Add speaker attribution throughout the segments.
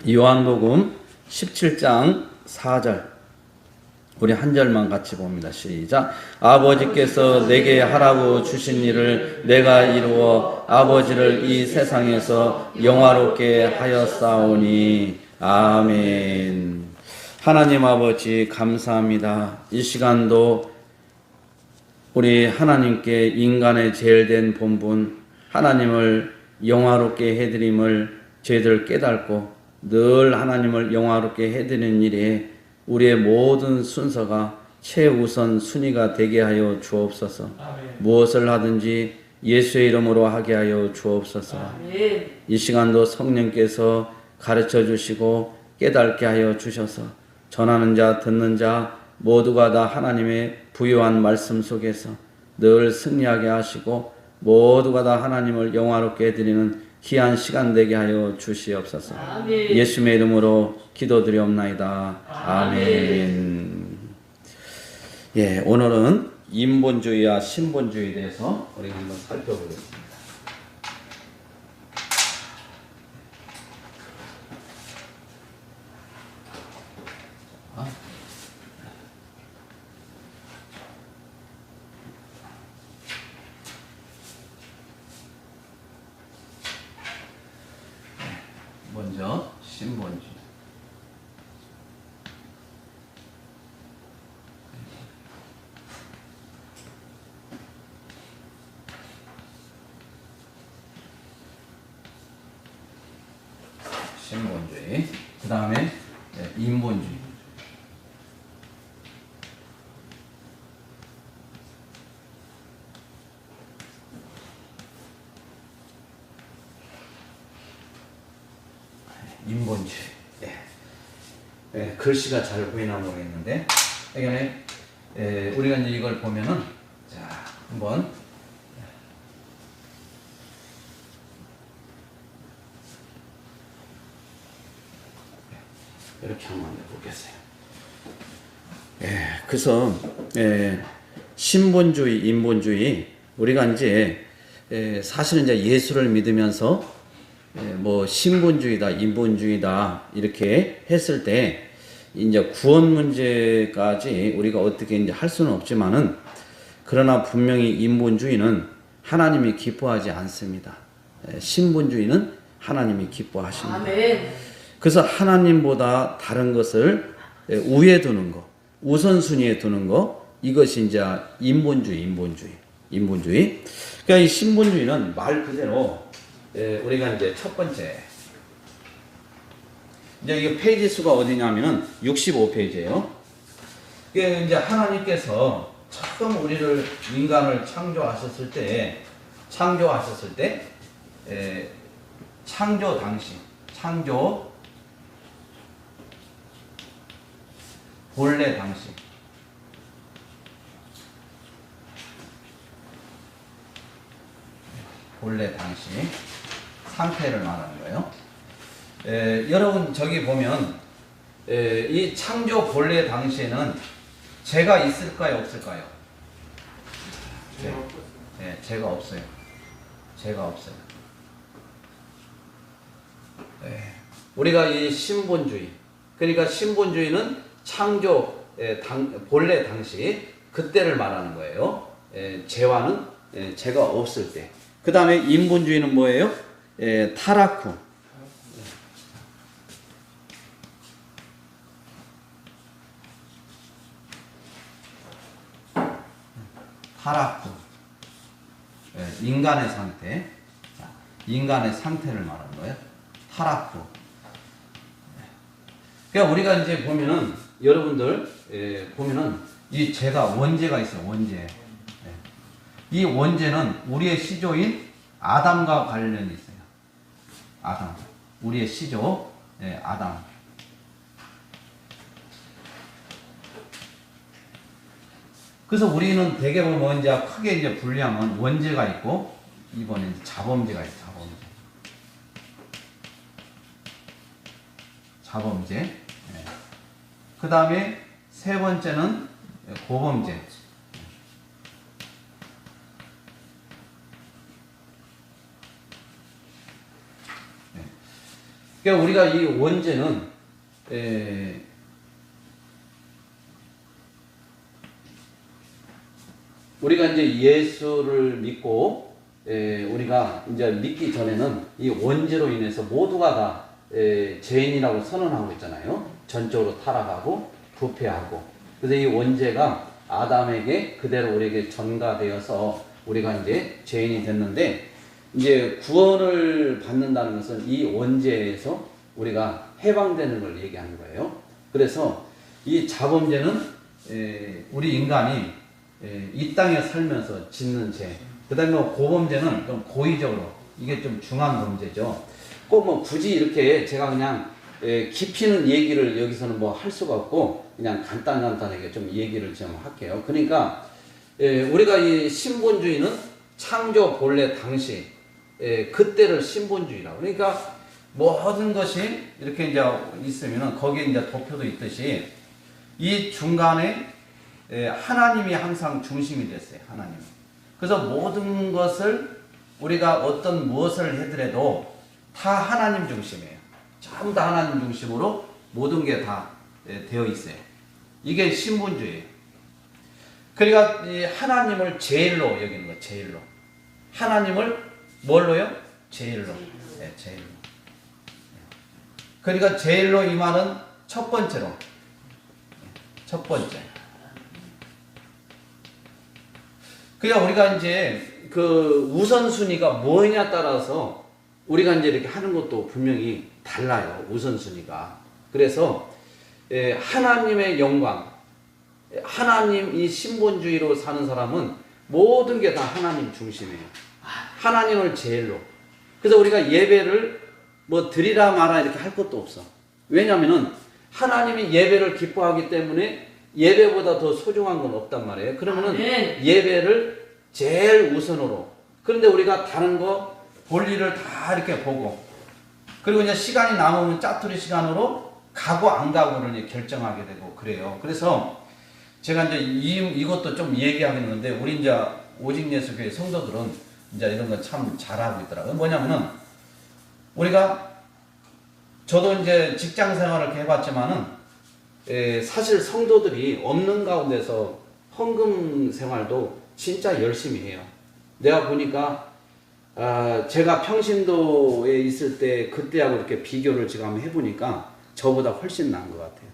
Speaker 1: 요한복음 17장 4절 우리 한 절만 같이 봅니다. 시작. 아버지께서 내게 하라고 주신 일을 내가 이루어 아버지를 이 세상에서 영화롭게 하였사오니. 아멘. 하나님 아버지 감사합니다. 이 시간도 우리 하나님께 인간의 제일된 본분 하나님을 영화롭게 해드림을 저희들 깨닫고 늘 하나님을 영화롭게 해드리는 일에 우리의 모든 순서가 최우선 순위가 되게 하여 주옵소서. 아멘. 무엇을 하든지 예수의 이름으로 하게 하여 주옵소서. 아멘. 이 시간도 성령께서 가르쳐 주시고 깨닫게 하여 주셔서 전하는 자 듣는 자 모두가 다 하나님의 부요한 말씀 속에서 늘 승리하게 하시고 모두가 다 하나님을 영화롭게 해드리는 귀한 시간 되게 하여 주시옵소서. 아멘. 예수의 이름으로 기도드리옵나이다. 아멘. 예, 오늘은 인본주의와 신본주의에 대해서 우리 한번 살펴보겠습니다. 먼저 신본주의. 신본주의. 그 다음에 인본주의. 인본주의. 글씨가 잘 보이나 모르겠는데, 우리가 이제 이걸 보면은, 자, 한번, 이렇게 한번 해보겠어요. 그래서, 신본주의, 인본주의, 우리가 이제, 사실은 이제 예수를 믿으면서, 뭐 신본주의다, 인본주의다 이렇게 했을 때 이제 구원 문제까지 우리가 어떻게 이제 할 수는 없지만은 그러나 분명히 인본주의는 하나님이 기뻐하지 않습니다. 신본주의는 하나님이 기뻐하십니다. 아멘. 그래서 하나님보다 다른 것을 우위에 두는 거, 우선순위에 두는 거, 이것이 이제 인본주의. 그러니까 이 신본주의는 말 그대로 우리가 이제 첫 번째, 이제 이 페이지 수가 어디냐면은 65페이지예요. 이게 이제 하나님께서 처음 우리를 인간을 창조하셨을 때, 창조 당시, 본래 당시, 상태를 말하는 거예요. 여러분 저기 보면 이 창조 본래 당시에는 죄가 있을까요, 없을까요? 죄가 없어요. 우리가 이 신본주의, 그러니까 신본주의는 창조 본래 당시 그때를 말하는 거예요. 죄가 없을 때. 그 다음에 인본주의는 뭐예요? 타락 후. 인간의 상태. 인간의 상태를 말하는 거예요. 타락 후. 그러니까 우리가 이제 보면은, 여러분들, 보면은, 이 죄가 원죄가 있어요, 원죄. 이 원죄는 우리의 시조인 아담과 관련이 있어요. 아담. 우리의 시조, 아담. 그래서 우리는 대개 보면 이제 크게 이제 분량은 원죄가 있고, 이번에 자범죄가 있어요, 자범죄. 그 다음에 세 번째는 고범죄. 그러니까 우리가 이 원죄는 우리가 이제 예수를 믿고 우리가 이제 믿기 전에는 이 원죄로 인해서 모두가 다 죄인이라고 선언하고 있잖아요. 전적으로 타락하고 부패하고. 그래서 이 원죄가 아담에게 그대로 우리에게 전가되어서 우리가 이제 죄인이 됐는데, 이제 구원을 받는다는 것은 이 원죄에서 우리가 해방되는 걸 얘기하는 거예요. 그래서 이 자범죄는 우리 인간이 이 땅에 살면서 짓는 죄. 그 다음에 고범죄는 좀 고의적으로, 이게 좀 중한 범죄죠. 꼭 뭐 굳이 이렇게 제가 그냥 깊이 있는 얘기를 여기서는 뭐 할 수가 없고, 그냥 간단하게 좀 얘기를 좀 할게요. 그러니까 우리가 이 신본주의는 창조 본래 당시 그때를 신본주의라고. 그러니까 모든 것이 이렇게 이제 있으면은 거기에 이제 도표도 있듯이 이 중간에 하나님이 항상 중심이 됐어요. 하나님. 그래서 모든 것을 우리가 어떤 무엇을 해더라도 다 하나님 중심이에요. 전부 다 하나님 중심으로 모든 게 다 되어 있어요. 이게 신본주의예요. 그러니까 이 하나님을 제일로 여기는 거예요. 제일로. 하나님을 뭘로요? 제일로. 네, 제일로. 그러니까 제일로 이 말은 첫 번째로. 첫 번째. 그러니까 우리가 이제 그 우선순위가 뭐냐 따라서 우리가 이제 이렇게 하는 것도 분명히 달라요. 우선순위가. 그래서 하나님의 영광, 하나님 이 신본주의로 사는 사람은 모든 게 다 하나님 중심이에요. 하나님을 제일로. 그래서 우리가 예배를 뭐 드리라 마라 이렇게 할 것도 없어. 왜냐면은 하나님이 예배를 기뻐하기 때문에 예배보다 더 소중한 건 없단 말이에요. 그러면은 예배를 제일 우선으로. 그런데 우리가 다른 거 볼일을 다 이렇게 보고, 그리고 이제 시간이 남으면 짜투리 시간으로 가고 안 가고를 이제 결정하게 되고 그래요. 그래서 제가 이제 이것도 좀 얘기하겠는데, 우리 이제 오직예수교회 성도들은 이제 이런 거 참 잘하고 있더라고요. 뭐냐면은 우리가 저도 이제 직장 생활을 이렇게 해봤지만은 사실 성도들이 없는 가운데서 헌금 생활도 진짜 열심히 해요. 내가 보니까 제가 평신도에 있을 때 그때하고 이렇게 비교를 지금 한번 해보니까 저보다 훨씬 나은 것 같아요.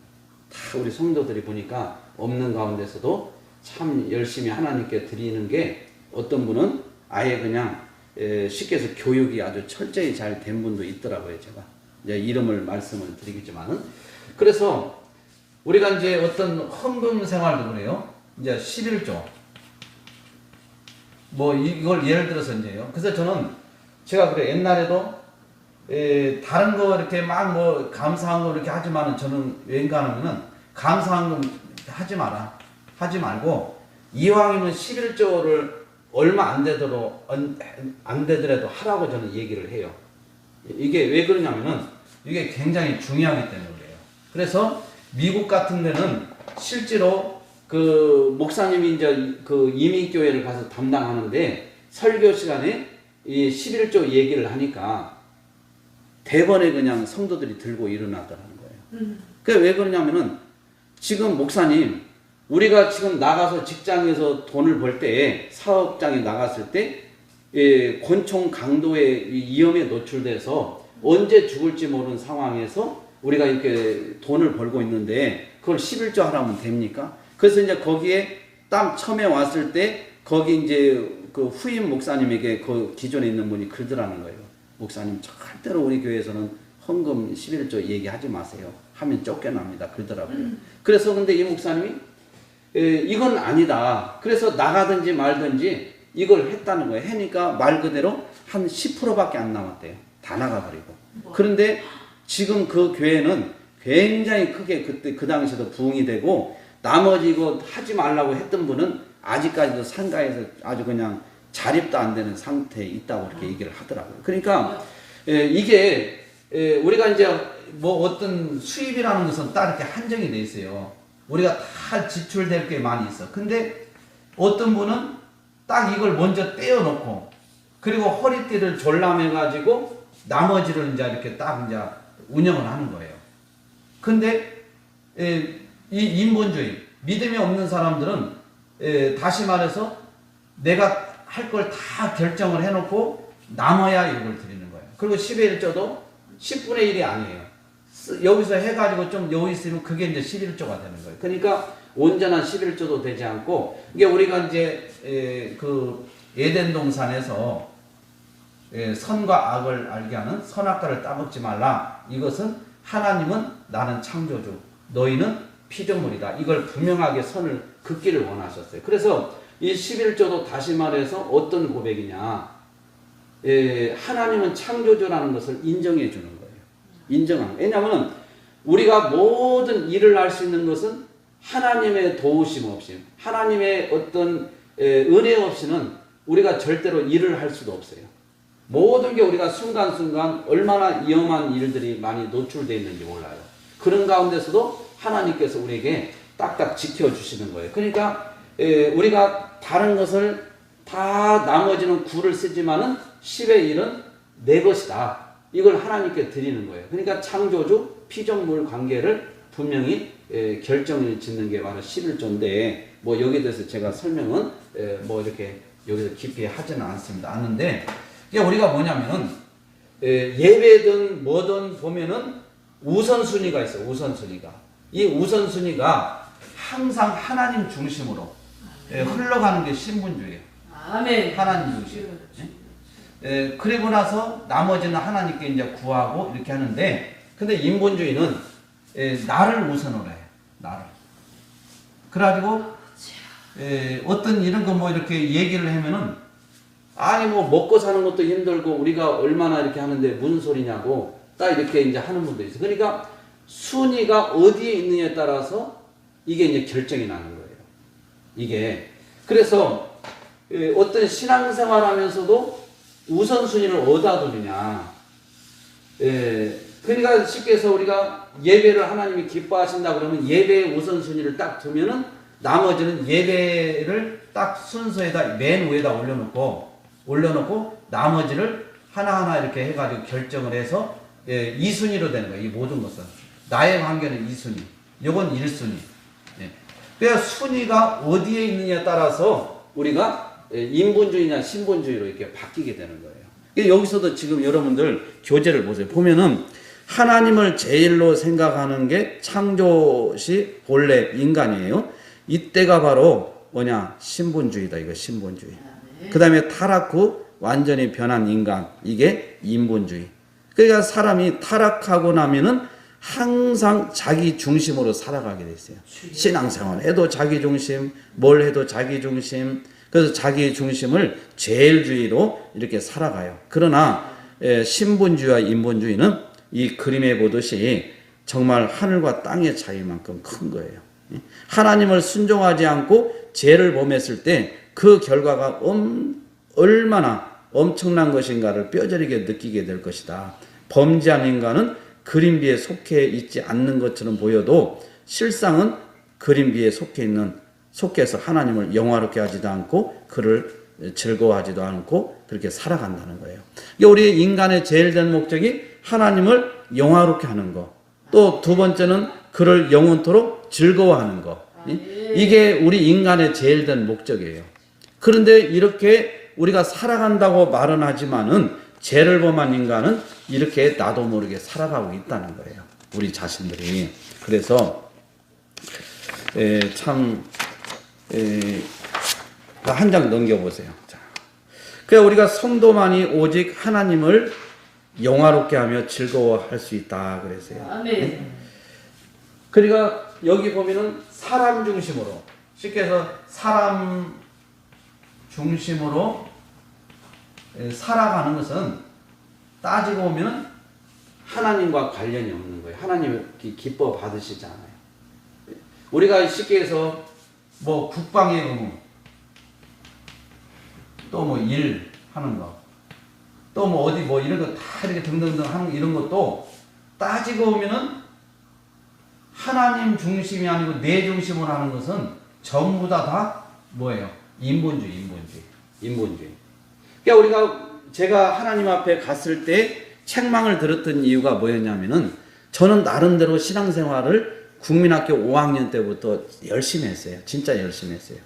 Speaker 1: 다 우리 성도들이 보니까 없는 가운데서도 참 열심히 하나님께 드리는 게, 어떤 분은 아예 그냥 쉽게 해서 교육이 아주 철저히 잘 된 분도 있더라고요. 제가 이제 이름을 말씀을 드리겠지만은. 그래서 우리가 이제 어떤 헌금 생활도 그래요. 이제 11조 뭐 이걸 예를 들어서 이제요. 그래서 저는 제가 그래 옛날에도 다른 거 이렇게 막 뭐 감사한 거 이렇게 하지만은 저는 웬간하면은 감사한 거 하지 마라. 하지 말고 이왕이면 11조를 얼마 안 되더라도 하라고 저는 얘기를 해요. 이게 왜 그러냐면은 이게 굉장히 중요하기 때문에 그래요. 그래서 미국 같은 데는 실제로 그 목사님이 이제 그 이민교회를 가서 담당하는데 설교 시간에 이 11조 얘기를 하니까 대번에 그냥 성도들이 들고 일어나더라는 거예요. 그게 왜 그러냐면은 지금 목사님, 우리가 지금 나가서 직장에서 돈을 벌 때, 사업장에 나갔을 때 권총 강도의 위험에 노출돼서 언제 죽을지 모르는 상황에서 우리가 이렇게 돈을 벌고 있는데 그걸 11조 하라면 됩니까? 그래서 이제 거기에 딱 처음에 왔을 때 거기 이제 그 후임 목사님에게 그 기존에 있는 분이 그러더라는 거예요. 목사님 절대로 우리 교회에서는 헌금 11조 얘기하지 마세요. 하면 쫓겨납니다. 그러더라고요. 그래서 근데 이 목사님이 이건 아니다. 그래서 나가든지 말든지 이걸 했다는 거예요. 해니까 말 그대로 한 10%밖에 안 남았대요. 다 나가버리고. 그런데 지금 그 교회는 굉장히 크게 그때 그 당시에도 부흥이 되고, 나머지 이거 하지 말라고 했던 분은 아직까지도 상가에서 아주 그냥 자립도 안 되는 상태에 있다고 이렇게 얘기를 하더라고요. 그러니까 이게 우리가 이제 뭐 어떤 수입이라는 것은 딱 이렇게 한정이 돼 있어요. 우리가 다 지출될 게 많이 있어. 근데 어떤 분은 딱 이걸 먼저 떼어놓고, 그리고 허리띠를 졸라매가지고 나머지를 이제 이렇게 딱 이제 운영을 하는 거예요. 근데 이 인본주의, 믿음이 없는 사람들은 다시 말해서 내가 할 걸 다 결정을 해놓고 남아야 이걸 드리는 거예요. 그리고 10의 1조도 10분의 1이 아니에요. 여기서 해가지고 좀 여기 있으면 그게 이제 11조가 되는 거예요. 그러니까 온전한 11조도 되지 않고, 이게 우리가 이제 그 에덴 동산에서 선과 악을 알게 하는 선악과를 따먹지 말라. 이것은 하나님은 나는 창조주, 너희는 피조물이다. 이걸 분명하게 선을 긋기를 원하셨어요. 그래서 이 11조도 다시 말해서 어떤 고백이냐. 하나님은 창조주라는 것을 인정해 주는 거예요. 인정하는. 왜냐하면 우리가 모든 일을 할 수 있는 것은 하나님의 도우심 없이, 하나님의 어떤 은혜 없이는 우리가 절대로 일을 할 수도 없어요. 모든 게 우리가 순간순간 얼마나 위험한 일들이 많이 노출되어 있는지 몰라요. 그런 가운데서도 하나님께서 우리에게 딱딱 지켜주시는 거예요. 그러니까 우리가 다른 것을 다 나머지는 구를 쓰지만은 10의 1은 내 것이다. 이걸 하나님께 드리는 거예요. 그러니까 창조주, 피조물 관계를 분명히 결정을 짓는 게 바로 11조인데, 뭐 여기에 대해서 제가 설명은 뭐 이렇게 여기서 깊이 하지는 않습니다. 않는데, 이게 우리가 뭐냐면은 예배든 뭐든 보면은 우선순위가 있어요. 우선순위가. 이 우선순위가 항상 하나님 중심으로 흘러가는 게 신분주의예요.
Speaker 2: 아멘.
Speaker 1: 하나님 중심. 그리고 나서 나머지는 하나님께 이제 구하고 이렇게 하는데, 근데 인본주의는 나를 우선으로 해요. 나를. 그래가지고 어떤 이런 거 뭐 이렇게 얘기를 하면은, 아니 뭐 먹고 사는 것도 힘들고 우리가 얼마나 이렇게 하는데 무슨 소리냐고 딱 이렇게 이제 하는 분도 있어요. 그러니까 순위가 어디에 있느냐에 따라서 이게 이제 결정이 나는 거예요. 이게. 그래서 어떤 신앙생활 하면서도 우선순위를 어디다 두느냐. 그러니까 쉽게 해서 우리가 예배를 하나님이 기뻐하신다 그러면 예배의 우선순위를 딱 두면은 나머지는 예배를 딱 순서에다 맨 위에다 올려놓고 나머지를 하나하나 이렇게 해가지고 결정을 해서 2순위로 되는 거예요. 이 모든 것은. 나의 관계는 2순위. 요건 1순위. 그래서 순위가 어디에 있느냐에 따라서 우리가 인본주의냐 신본주의로 이렇게 바뀌게 되는 거예요. 여기서도 지금 여러분들 교재를 보세요. 보면은 하나님을 제일로 생각하는 게 창조시 본래 인간이에요. 이때가 바로 뭐냐? 신본주의다. 이거 신본주의. 그 다음에 타락 후 완전히 변한 인간. 이게 인본주의. 그러니까 사람이 타락하고 나면은 항상 자기 중심으로 살아가게 돼 있어요. 신앙생활 해도 자기 중심, 뭘 해도 자기 중심. 그래서 자기 중심을 제일주의로 이렇게 살아가요. 그러나 신본주의와 인본주의는 이 그림에 보듯이 정말 하늘과 땅의 차이만큼 큰 거예요. 하나님을 순종하지 않고 죄를 범했을 때 그 결과가 얼마나 엄청난 것인가를 뼈저리게 느끼게 될 것이다. 범죄한 인간은 그림비에 속해 있지 않는 것처럼 보여도 실상은 그림비에 속해서 하나님을 영화롭게 하지도 않고 그를 즐거워하지도 않고 그렇게 살아간다는 거예요. 우리 인간의 제일 된 목적이 하나님을 영화롭게 하는 거. 또 두 번째는 그를 영원토록 즐거워하는 거. 이게 우리 인간의 제일 된 목적이에요. 그런데 이렇게 우리가 살아간다고 말은 하지만은 죄를 범한 인간은 이렇게 나도 모르게 살아가고 있다는 거예요. 우리 자신들이. 그래서 참 한 장 넘겨보세요. 그러니까 우리가 성도만이 오직 하나님을 영화롭게 하며 즐거워할 수 있다 그랬어요.
Speaker 2: 아멘.
Speaker 1: 그러니까 여기 보면은 사람 중심으로, 쉽게 해서 사람 중심으로 살아가는 것은 따지고 보면 하나님과 관련이 없는 거예요. 하나님을 기뻐 받으시지 않아요. 우리가 쉽게 해서 뭐 국방의 의무, 또 뭐 일 하는 거, 또 뭐 어디 뭐 이런 거 다 이렇게 등등등 하는 이런 것도 따지고 보면은 하나님 중심이 아니고 내 중심으로 하는 것은 전부 다 뭐예요? 인본주의. 그러니까 제가 하나님 앞에 갔을 때 책망을 들었던 이유가 뭐였냐면은 저는 나름대로 신앙생활을 국민학교 5학년 때부터 열심히 했어요. 진짜 열심히 했어요.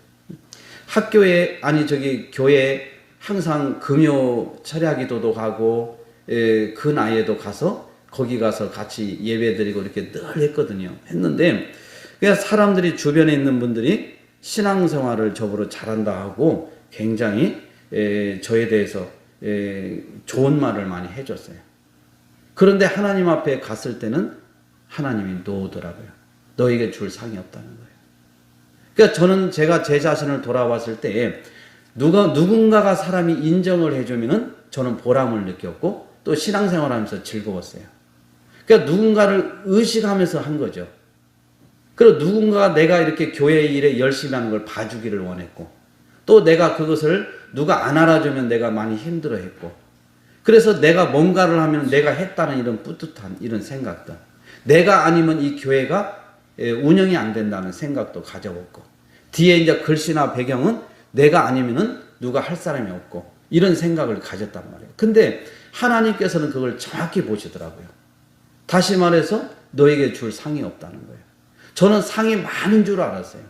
Speaker 1: 학교에 교회에 항상 금요 철야 기도도 가고 그 나이에도 가서 거기 가서 같이 예배드리고 이렇게 늘 했거든요. 했는데 그냥 사람들이 주변에 있는 분들이 신앙생활을 저보러 잘한다 하고 굉장히 저에 대해서 좋은 말을 많이 해줬어요. 그런데 하나님 앞에 갔을 때는 하나님이 놓으더라고요. 너에게 줄 상이 없다는 거예요. 그러니까 저는 제가 제 자신을 돌아봤을 때 누군가가 사람이 인정을 해주면은 저는 보람을 느꼈고 또 신앙생활하면서 즐거웠어요. 그러니까 누군가를 의식하면서 한 거죠. 그리고 누군가가 내가 이렇게 교회 일에 열심히 하는 걸 봐주기를 원했고 또 내가 그것을 누가 안 알아주면 내가 많이 힘들어했고 그래서 내가 뭔가를 하면 내가 했다는 이런 뿌듯한 이런 생각들 내가 아니면 이 교회가 운영이 안 된다는 생각도 가져봤고 뒤에 이제 글씨나 배경은 내가 아니면은 누가 할 사람이 없고 이런 생각을 가졌단 말이에요. 근데 하나님께서는 그걸 정확히 보시더라고요. 다시 말해서 너에게 줄 상이 없다는 거예요. 저는 상이 많은 줄 알았어요.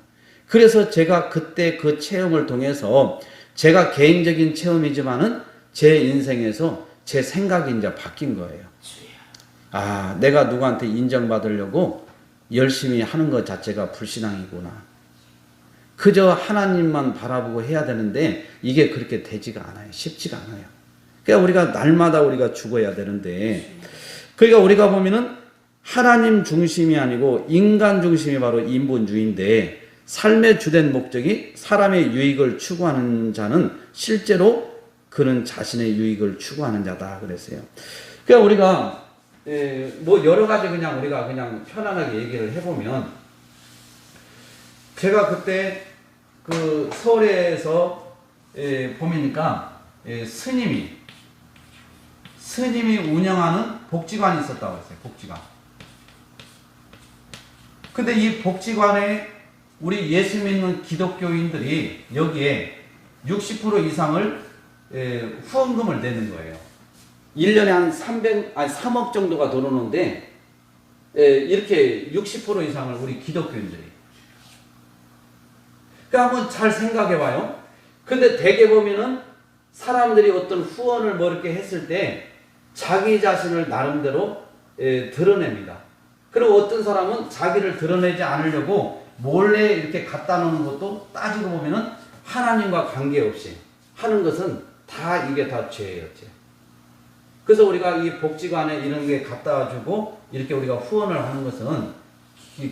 Speaker 1: 그래서 제가 그때 그 체험을 통해서 제가 개인적인 체험이지만은 제 인생에서 제 생각이 이제 바뀐 거예요. 아, 내가 누구한테 인정받으려고 열심히 하는 것 자체가 불신앙이구나. 그저 하나님만 바라보고 해야 되는데 이게 그렇게 되지가 않아요. 쉽지가 않아요. 그러니까 우리가 날마다 우리가 죽어야 되는데 그러니까 우리가 보면은 하나님 중심이 아니고 인간 중심이 바로 인본주의인데 삶의 주된 목적이 사람의 유익을 추구하는 자는 실제로 그는 자신의 유익을 추구하는 자다 그랬어요. 그러니까 우리가 뭐 여러 가지 그냥 우리가 그냥 편안하게 얘기를 해보면 제가 그때 그 서울에서 보니까 스님이 운영하는 복지관이 있었다고 했어요. 복지관. 근데 이 복지관에 우리 예수 믿는 기독교인들이 여기에 60% 이상을 후원금을 내는 거예요. 1년에 한 3억 정도가 들어오는데 이렇게 60% 이상을 우리 기독교인들이. 그러니까 한번 잘 생각해 봐요. 근데 대개 보면은 사람들이 어떤 후원을 뭐 이렇게 했을 때 자기 자신을 나름대로 드러냅니다. 그리고 어떤 사람은 자기를 드러내지 않으려고 몰래 이렇게 갖다 놓는 것도 따지고 보면은 하나님과 관계없이 하는 것은 다 이게 다 죄였죠. 그래서 우리가 이 복지관에 이런 게 갖다 주고 이렇게 우리가 후원을 하는 것은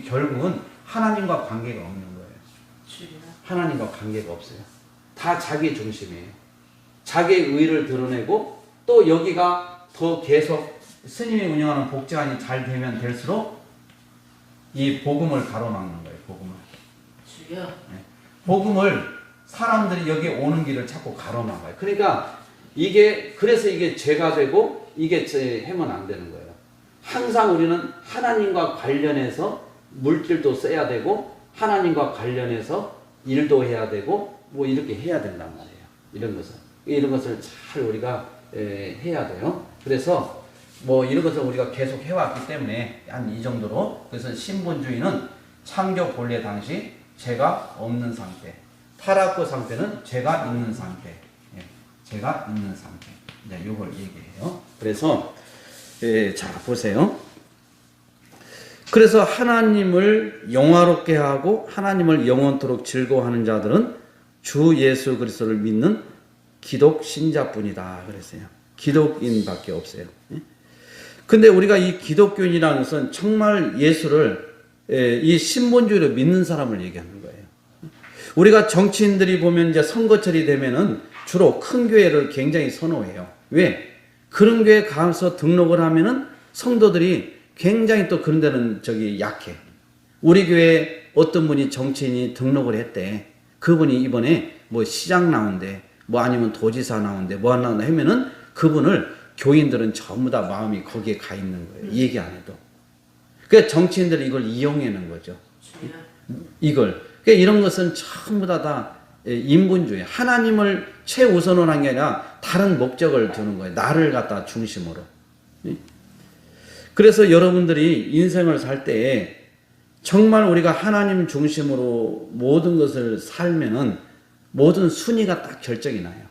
Speaker 1: 결국은 하나님과 관계가 없는 거예요. 하나님과 관계가 없어요. 다 자기 중심이에요. 자기의 의를 드러내고 또 여기가 더 계속 스님이 운영하는 복지관이 잘 되면 될수록 이 복음을 가로막는 거예요. 복음을. 네. 복음을 사람들이 여기 오는 길을 자꾸 가로막아요. 그러니까 그래서 이게 죄가 되고 이게 해면 안 되는 거예요. 항상 우리는 하나님과 관련해서 물질도 써야 되고 하나님과 관련해서 일도 해야 되고 뭐 이렇게 해야 된단 말이에요. 이런 것을 잘 우리가 해야 돼요. 그래서 뭐 이런 것을 우리가 계속 해왔기 때문에 한 이 정도로 그래서 신본주의는 창조 본래 당시 죄가 없는 상태, 타락의 상태는 죄가 있는 상태, 죄가 있는 상태. 이제 요걸 얘기해요. 그래서 자 보세요. 그래서 하나님을 영화롭게 하고 하나님을 영원토록 즐거워하는 자들은 주 예수 그리스도를 믿는 기독 신자뿐이다 그랬어요. 기독인밖에 없어요. 근데 우리가 이 기독교인이라는 것은 정말 예수를 이 신본주의로 믿는 사람을 얘기하는 거예요. 우리가 정치인들이 보면 이제 선거철이 되면은 주로 큰 교회를 굉장히 선호해요. 왜? 그런 교회 가서 등록을 하면은 성도들이 굉장히 또 그런 데는 약해. 우리 교회에 어떤 분이 정치인이 등록을 했대. 그분이 이번에 뭐 시장 나온대, 뭐 아니면 도지사 나온대, 뭐 하나 하면은 그분을 교인들은 전부 다 마음이 거기에 가 있는 거예요. 얘기 안 해도. 그러니까 정치인들이 이걸 이용하는 거죠. 이걸. 그러니까 이런 것은 전부 다 인본주의. 하나님을 최우선으로 한 게 아니라 다른 목적을 두는 거예요. 나를 갖다 중심으로. 그래서 여러분들이 인생을 살 때 정말 우리가 하나님 중심으로 모든 것을 살면은 모든 순위가 딱 결정이 나요.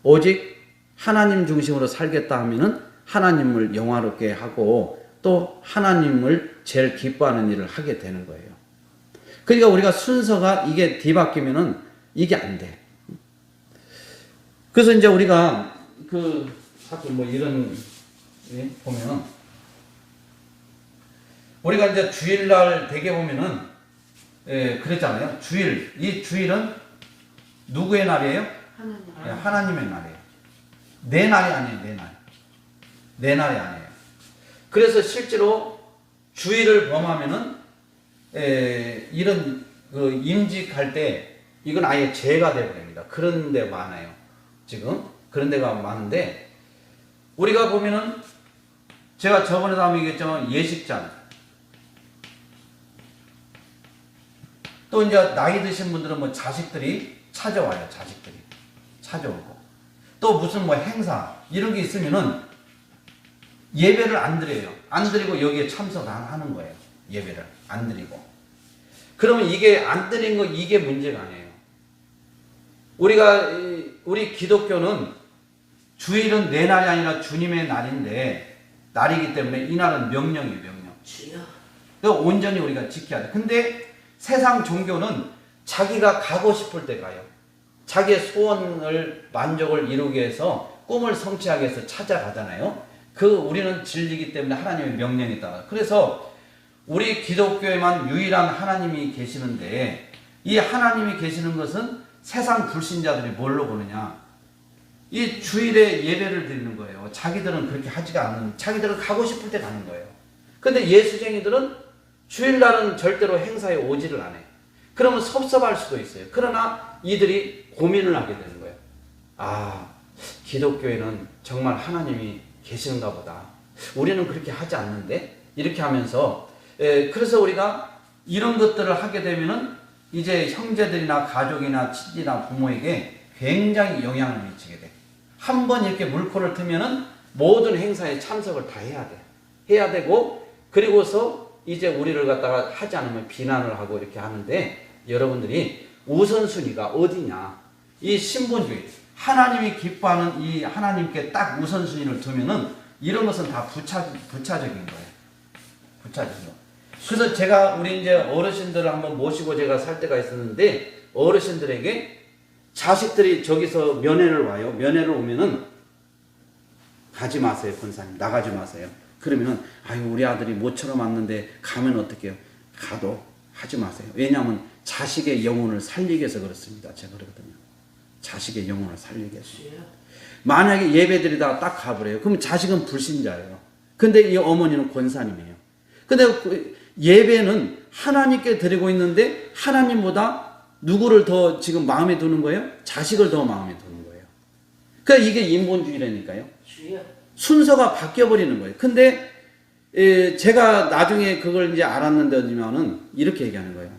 Speaker 1: 오직 하나님 중심으로 살겠다 하면은 하나님을 영화롭게 하고 또 하나님을 제일 기뻐하는 일을 하게 되는 거예요. 그러니까 우리가 순서가 이게 뒤바뀌면은 이게 안 돼. 그래서 이제 우리가 자꾸 뭐 이런 보면은 우리가 이제 주일날 되게 보면은 그랬잖아요. 주일, 이 주일은 누구의 날이에요? 하나님의 날이에요. 내 날이 아니에요. 내 날. 내 날이 아니에요. 그래서 실제로 주일을 범하면은 이런 임직할 때 이건 아예 죄가 되어버립니다. 그런 데 많아요. 지금 그런 데가 많은데 우리가 보면은 제가 저번에도 한번 얘기했지만 예식장 또 이제 나이 드신 분들은 뭐 자식들이 찾아와요. 자식들이 찾아오고 또 무슨 뭐 행사 이런 게 있으면은 예배를 안 드려요. 안 드리고 여기에 참석하는 거예요. 예배를 안 드리고. 그러면 이게 안 드린 거 이게 문제가 아니에요. 우리 기독교는 주일은 내 날이 아니라 주님의 날인데 날이기 때문에 이 날은 명령이에요. 명령. 그래서 온전히 우리가 지켜야 돼. 근데 세상 종교는 자기가 가고 싶을 때 가요. 자기의 소원을 만족을 이루기 위해서 꿈을 성취하기 위해서 찾아가잖아요. 우리는 진리이기 때문에 하나님의 명령에 따라. 그래서 우리 기독교에만 유일한 하나님이 계시는데 이 하나님이 계시는 것은 세상 불신자들이 뭘로 보느냐. 이 주일에 예배를 드리는 거예요. 자기들은 그렇게 하지가 않는, 자기들은 가고 싶을 때 가는 거예요. 근데 예수쟁이들은 주일날은 절대로 행사에 오지를 않아요. 그러면 섭섭할 수도 있어요. 그러나 이들이 고민을 하게 되는 거예요. 아, 기독교에는 정말 하나님이 계시는가 보다. 우리는 그렇게 하지 않는데? 이렇게 하면서 그래서 우리가 이런 것들을 하게 되면은 이제 형제들이나 가족이나 친지나 부모에게 굉장히 영향을 미치게 돼. 한번 이렇게 물꼬를 트면은 모든 행사에 참석을 다 해야 돼. 해야 되고 그리고서 이제 우리를 갖다가 하지 않으면 비난을 하고 이렇게 하는데 여러분들이 우선순위가 어디냐. 이 신분주의, 하나님이 기뻐하는 이 하나님께 딱 우선순위를 두면은 이런 것은 다 부차적인 거예요. 부차적인 거. 그래서 제가 우리 이제 어르신들을 한번 모시고 제가 살 때가 있었는데 어르신들에게 자식들이 저기서 면회를 와요. 면회를 오면은 가지 마세요, 권사님. 나가지 마세요. 그러면은 아유 우리 아들이 모처럼 왔는데 가면 어떡해요? 가도 하지 마세요. 왜냐하면 자식의 영혼을 살리기 위해서 그렇습니다. 제가 그러거든요. 자식의 영혼을 살리기 위해서. 만약에 예배드리다가 딱 가버려요. 그럼 자식은 불신자예요. 근데 이 어머니는 권사님이에요. 근데 예배는 하나님께 드리고 있는데 하나님보다 누구를 더 지금 마음에 두는 거예요? 자식을 더 마음에 두는 거예요. 그러니까 이게 인본주의라니까요. 순서가 바뀌어버리는 거예요. 근데 제가 나중에 그걸 이제 알았는데면은 이렇게 얘기하는 거예요.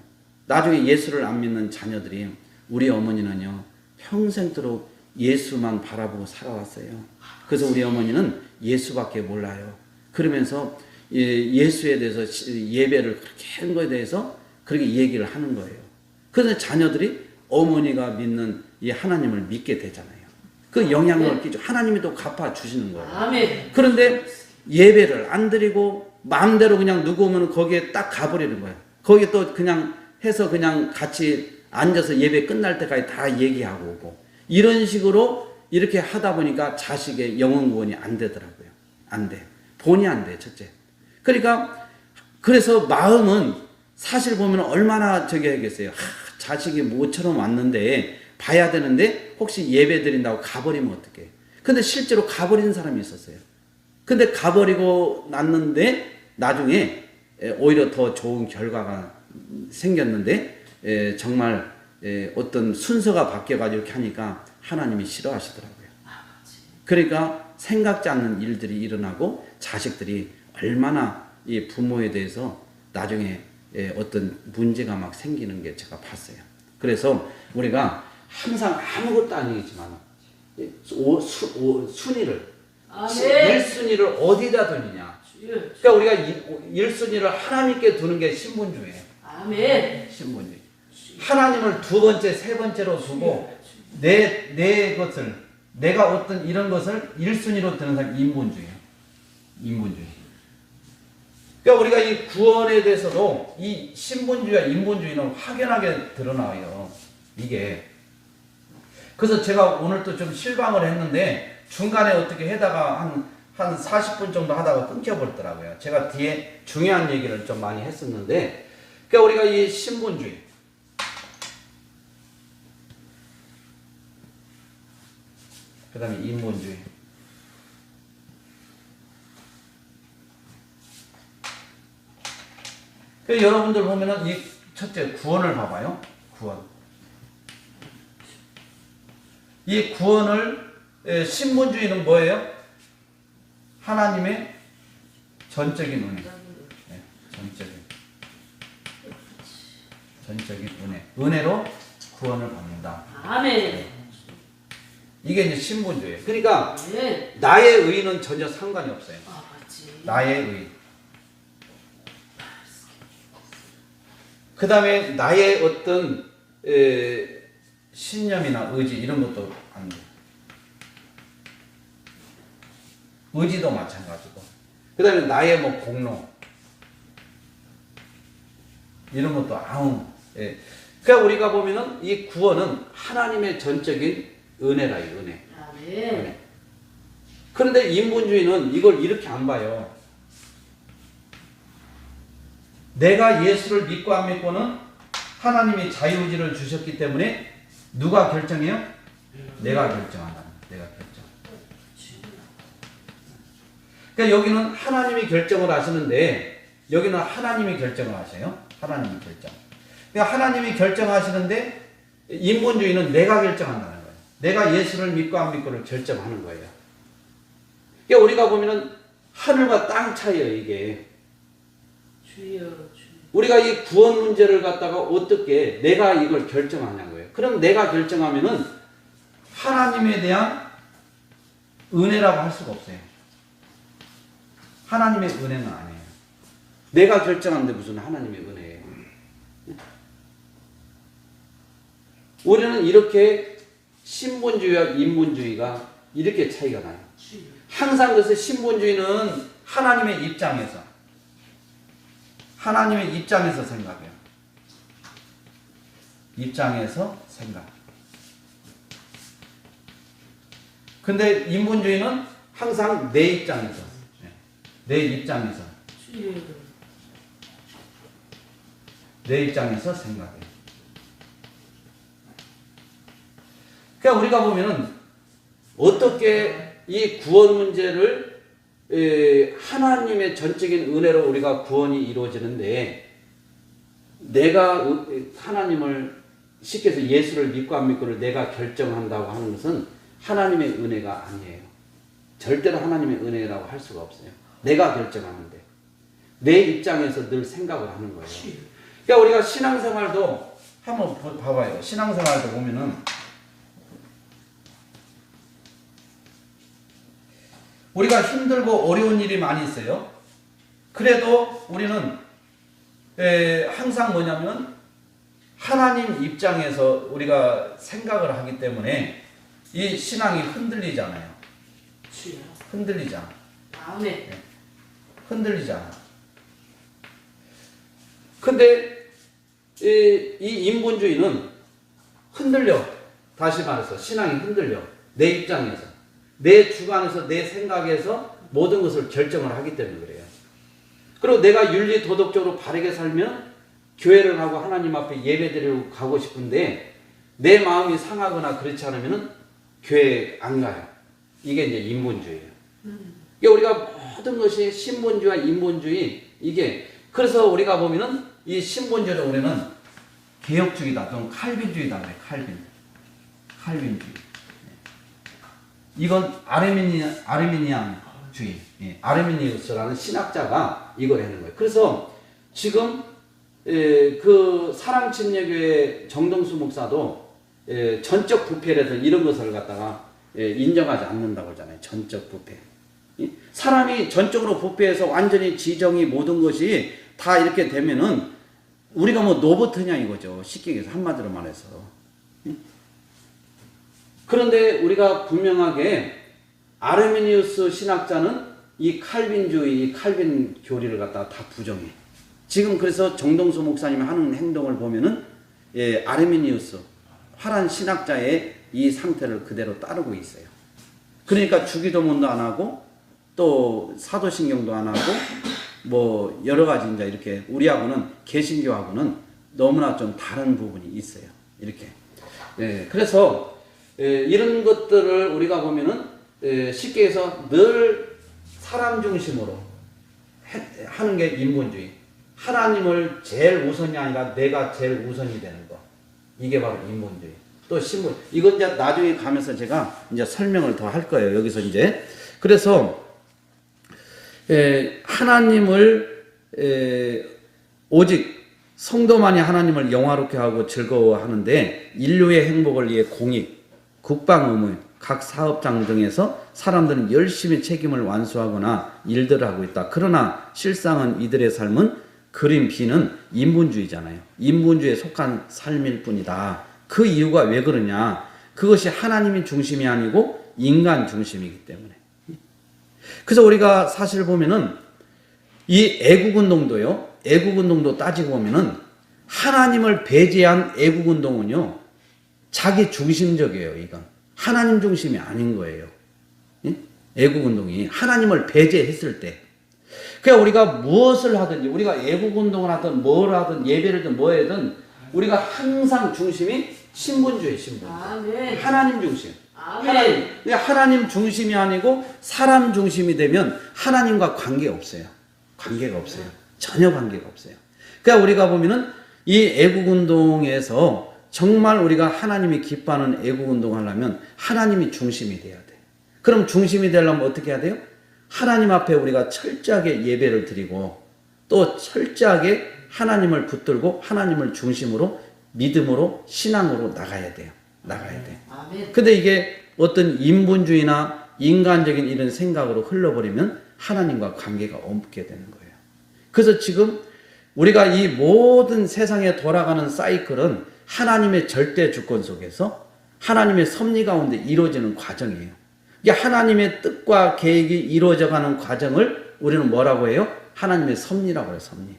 Speaker 1: 나중에 예수를 안 믿는 자녀들이 우리 어머니는요 평생도록 예수만 바라보고 살아왔어요. 그래서 우리 어머니는 예수밖에 몰라요. 그러면서 예수에 대해서 예배를 그렇게 하는 거에 대해서 그렇게 얘기를 하는 거예요. 그래서 자녀들이 어머니가 믿는 이 하나님을 믿게 되잖아요. 그 영향력을 끼죠. 하나님이 또 갚아주시는 거예요.
Speaker 2: 아멘.
Speaker 1: 그런데 예배를 안 드리고 마음대로 그냥 누구 오면 거기에 딱 가버리는 거예요. 거기에 또 그냥 해서 그냥 같이 앉아서 예배 끝날 때까지 다 얘기하고 오고 이런 식으로 이렇게 하다 보니까 자식의 영혼 구원이 안 되더라고요. 안 돼. 본이 안 돼, 첫째. 그러니까 그래서 마음은 사실 보면 얼마나 저기 하겠어요. 자식이 모처럼 왔는데 봐야 되는데 혹시 예배 드린다고 가버리면 어떡해. 근데 실제로 가버리는 사람이 있었어요. 근데 가버리고 났는데 나중에 오히려 더 좋은 결과가 생겼는데 정말 어떤 순서가 바뀌어가지고 이렇게 하니까 하나님이 싫어하시더라고요. 그러니까 생각지 않는 일들이 일어나고 자식들이 얼마나 이 부모에 대해서 나중에 어떤 문제가 막 생기는 게 제가 봤어요. 그래서 우리가 항상 아무것도 아니지만 순위를
Speaker 2: 아멘.
Speaker 1: 1순위를 어디다 두느냐. 그러니까 우리가 1순위를 하나님께 두는 게 신분주의예요.
Speaker 2: 아멘.
Speaker 1: 신분주의. 하나님을 두 번째, 세 번째로 두고 내 것을, 내가 어떤 이런 것을 1순위로 두는 사람이 인본주의예요. 인본주의. 그러니까 우리가 이 구원에 대해서도 이 신분주의와 인본주의는 확연하게 드러나요. 이게. 그래서 제가 오늘 또 좀 실망을 했는데 중간에 어떻게 하다가 한 40분 정도 하다가 끊겨버렸더라고요. 제가 뒤에 중요한 얘기를 좀 많이 했었는데, 그러니까 우리가 이 신분주의, 그 다음에 인본주의, 그러니까 여러분들 보면은 이 첫째 구원을 봐봐요. 구원. 이 구원을, 신분주의는 뭐예요? 하나님의 전적인 은혜. 네, 전적인 은혜. 은혜로 구원을 받는다.
Speaker 2: 아멘.
Speaker 1: 네. 이게 이제 신분주의예요. 그러니까
Speaker 2: 네.
Speaker 1: 나의 의는 전혀 상관이 없어요.
Speaker 2: 아, 맞지.
Speaker 1: 나의 의. 그 다음에 나의 어떤 신념이나 의지 이런 것도 안 돼. 의지도 마찬가지고. 그 다음에 나의 뭐 공로 이런 것도 아무. 예. 그러니까 우리가 보면은 이 구원은 하나님의 전적인 은혜라, 이 은혜.
Speaker 2: 아멘.
Speaker 1: 은혜. 그런데 인본주의는 이걸 이렇게 안 봐요. 내가 예수를 믿고 안 믿고는 하나님이 자유의지를 주셨기 때문에 누가 결정해요? 내가 결정한다. 내가 결정. 그러니까 여기는 하나님이 결정을 하시는데, 여기는 하나님이 결정을 하세요. 하나님이 결정. 그러니까 하나님이 결정하시는데 인본주의는 내가 결정한다는 거예요. 내가 예수를 믿고 안 믿고를 결정하는 거예요. 그러니까 우리가 보면은 하늘과 땅 차이예요, 이게.
Speaker 2: 주여.
Speaker 1: 우리가 이 구원 문제를 갖다가 어떻게 내가 이걸 결정하냐고요. 그럼 내가 결정하면은 하나님에 대한 은혜라고 할 수가 없어요. 하나님의 은혜는 아니에요. 내가 결정하는데 무슨 하나님의 은혜예요. 우리는 이렇게 신본주의와 인본주의가 이렇게 차이가 나요. 항상 그래서 신본주의는 하나님의 입장에서 생각해요. 입장에서 생각. 근데 인본주의는 항상 내 입장에서. 내 입장에서 생각해요. 그러니까 우리가 보면은 어떻게 이 구원 문제를 하나님의 전적인 은혜로 우리가 구원이 이루어지는데, 내가 하나님을 쉽게 해서 예수를 믿고 안 믿고를 내가 결정한다고 하는 것은 하나님의 은혜가 아니에요. 절대로 하나님의 은혜라고 할 수가 없어요. 내가 결정하는데 내 입장에서 늘 생각을 하는 거예요. 그러니까 우리가 신앙생활도 한번 봐봐요. 신앙생활도 보면은 우리가 힘들고 어려운 일이 많이 있어요. 그래도 우리는 항상 뭐냐면 하나님 입장에서 우리가 생각을 하기 때문에 이 신앙이 흔들리잖아요. 흔들리지 않아.
Speaker 2: 아멘.
Speaker 1: 흔들리지 않아. 근데 이 인본주의는 흔들려. 다시 말해서 신앙이 흔들려. 내 입장에서, 내 주관에서, 내 생각에서 모든 것을 결정을 하기 때문에 그래요. 그리고 내가 윤리 도덕적으로 바르게 살면 교회를 가고 하나님 앞에 예배드리고 가고 싶은데 내 마음이 상하거나 그렇지 않으면 교회 안 가요. 이게 이제 인본주의예요. 그러니까 우리가 모든 것이 신본주의와 인본주의, 이게 그래서 우리가 보면은 이 신본주의를 우리는 개혁주의다 또는 칼빈주의다 그래. 칼빈주의. 이건 아르미니안주의. 아르미니우스라는 신학자가 이걸 하는 거예요. 그래서 지금 그 사랑침례교회 정동수 목사도 전적 부패라서 이런 것을 갖다가 인정하지 않는다고 하잖아요. 전적 부패. 사람이 전적으로 부패해서 완전히 지정이 모든 것이 다 이렇게 되면은 우리가 뭐 노버트냐 이거죠. 쉽게 얘기해서 한마디로 말해서. 그런데 우리가 분명하게 아르미니우스 신학자는 이 칼빈주의, 이 칼빈 교리를 갖다가 다 부정해. 지금 그래서 정동수 목사님이 하는 행동을 보면은 아르미니우스 화란 신학자의 이 상태를 그대로 따르고 있어요. 그러니까 주기도문도 안 하고 또 사도신경도 안 하고 뭐 여러 가지 이제 이렇게 우리하고는 개신교하고는 너무나 좀 다른 부분이 있어요. 이렇게. 그래서 이런 것들을 우리가 보면은 쉽게 해서 늘 사람 중심으로 하는 게 인본주의. 하나님을 제일 우선이 아니라 내가 제일 우선이 되는 거. 이게 바로 인본주의. 또 신분. 이건 이제 나중에 가면서 제가 이제 설명을 더 할 거예요. 여기서 이제. 그래서 하나님을 오직 성도만이 하나님을 영화롭게 하고 즐거워하는데 인류의 행복을 위해 공익, 국방 의무, 각 사업장 등에서 사람들은 열심히 책임을 완수하거나 일들을 하고 있다. 그러나 실상은 이들의 삶은 그림 B는 인본주의잖아요. 인본주의에 속한 삶일 뿐이다. 그 이유가 왜 그러냐? 그것이 하나님이 중심이 아니고 인간 중심이기 때문에. 그래서 우리가 사실 보면은 이 애국운동도요. 애국운동도 따지고 보면은 하나님을 배제한 애국운동은요. 자기 중심적이에요. 이건 하나님 중심이 아닌 거예요. 애국운동이 하나님을 배제했을 때. 그러니까 우리가 무엇을 하든지 우리가 애국운동을 하든 뭘 하든 예배를 하든 뭐 하든 우리가 항상 중심이 신분주의 신분.
Speaker 2: 아멘.
Speaker 1: 하나님 중심.
Speaker 2: 아멘.
Speaker 1: 하나님 중심이 아니고 사람 중심이 되면 하나님과 관계 없어요. 관계가 없어요. 전혀 관계가 없어요. 그러니까 우리가 보면은 이 애국운동에서 정말 우리가 하나님이 기뻐하는 애국운동을 하려면 하나님이 중심이 돼야 돼. 그럼 중심이 되려면 어떻게 해야 돼요? 하나님 앞에 우리가 철저하게 예배를 드리고 또 철저하게 하나님을 붙들고 하나님을 중심으로 믿음으로 신앙으로 나가야 돼요. 나가야 돼.
Speaker 2: 아멘.
Speaker 1: 근데 이게 어떤 인본주의나 인간적인 이런 생각으로 흘러버리면 하나님과 관계가 없게 되는 거예요. 그래서 지금 우리가 이 모든 세상에 돌아가는 사이클은 하나님의 절대 주권 속에서 하나님의 섭리 가운데 이루어지는 과정이에요. 이게 하나님의 뜻과 계획이 이루어져가는 과정을 우리는 뭐라고 해요? 하나님의 섭리라고 해요. 섭리.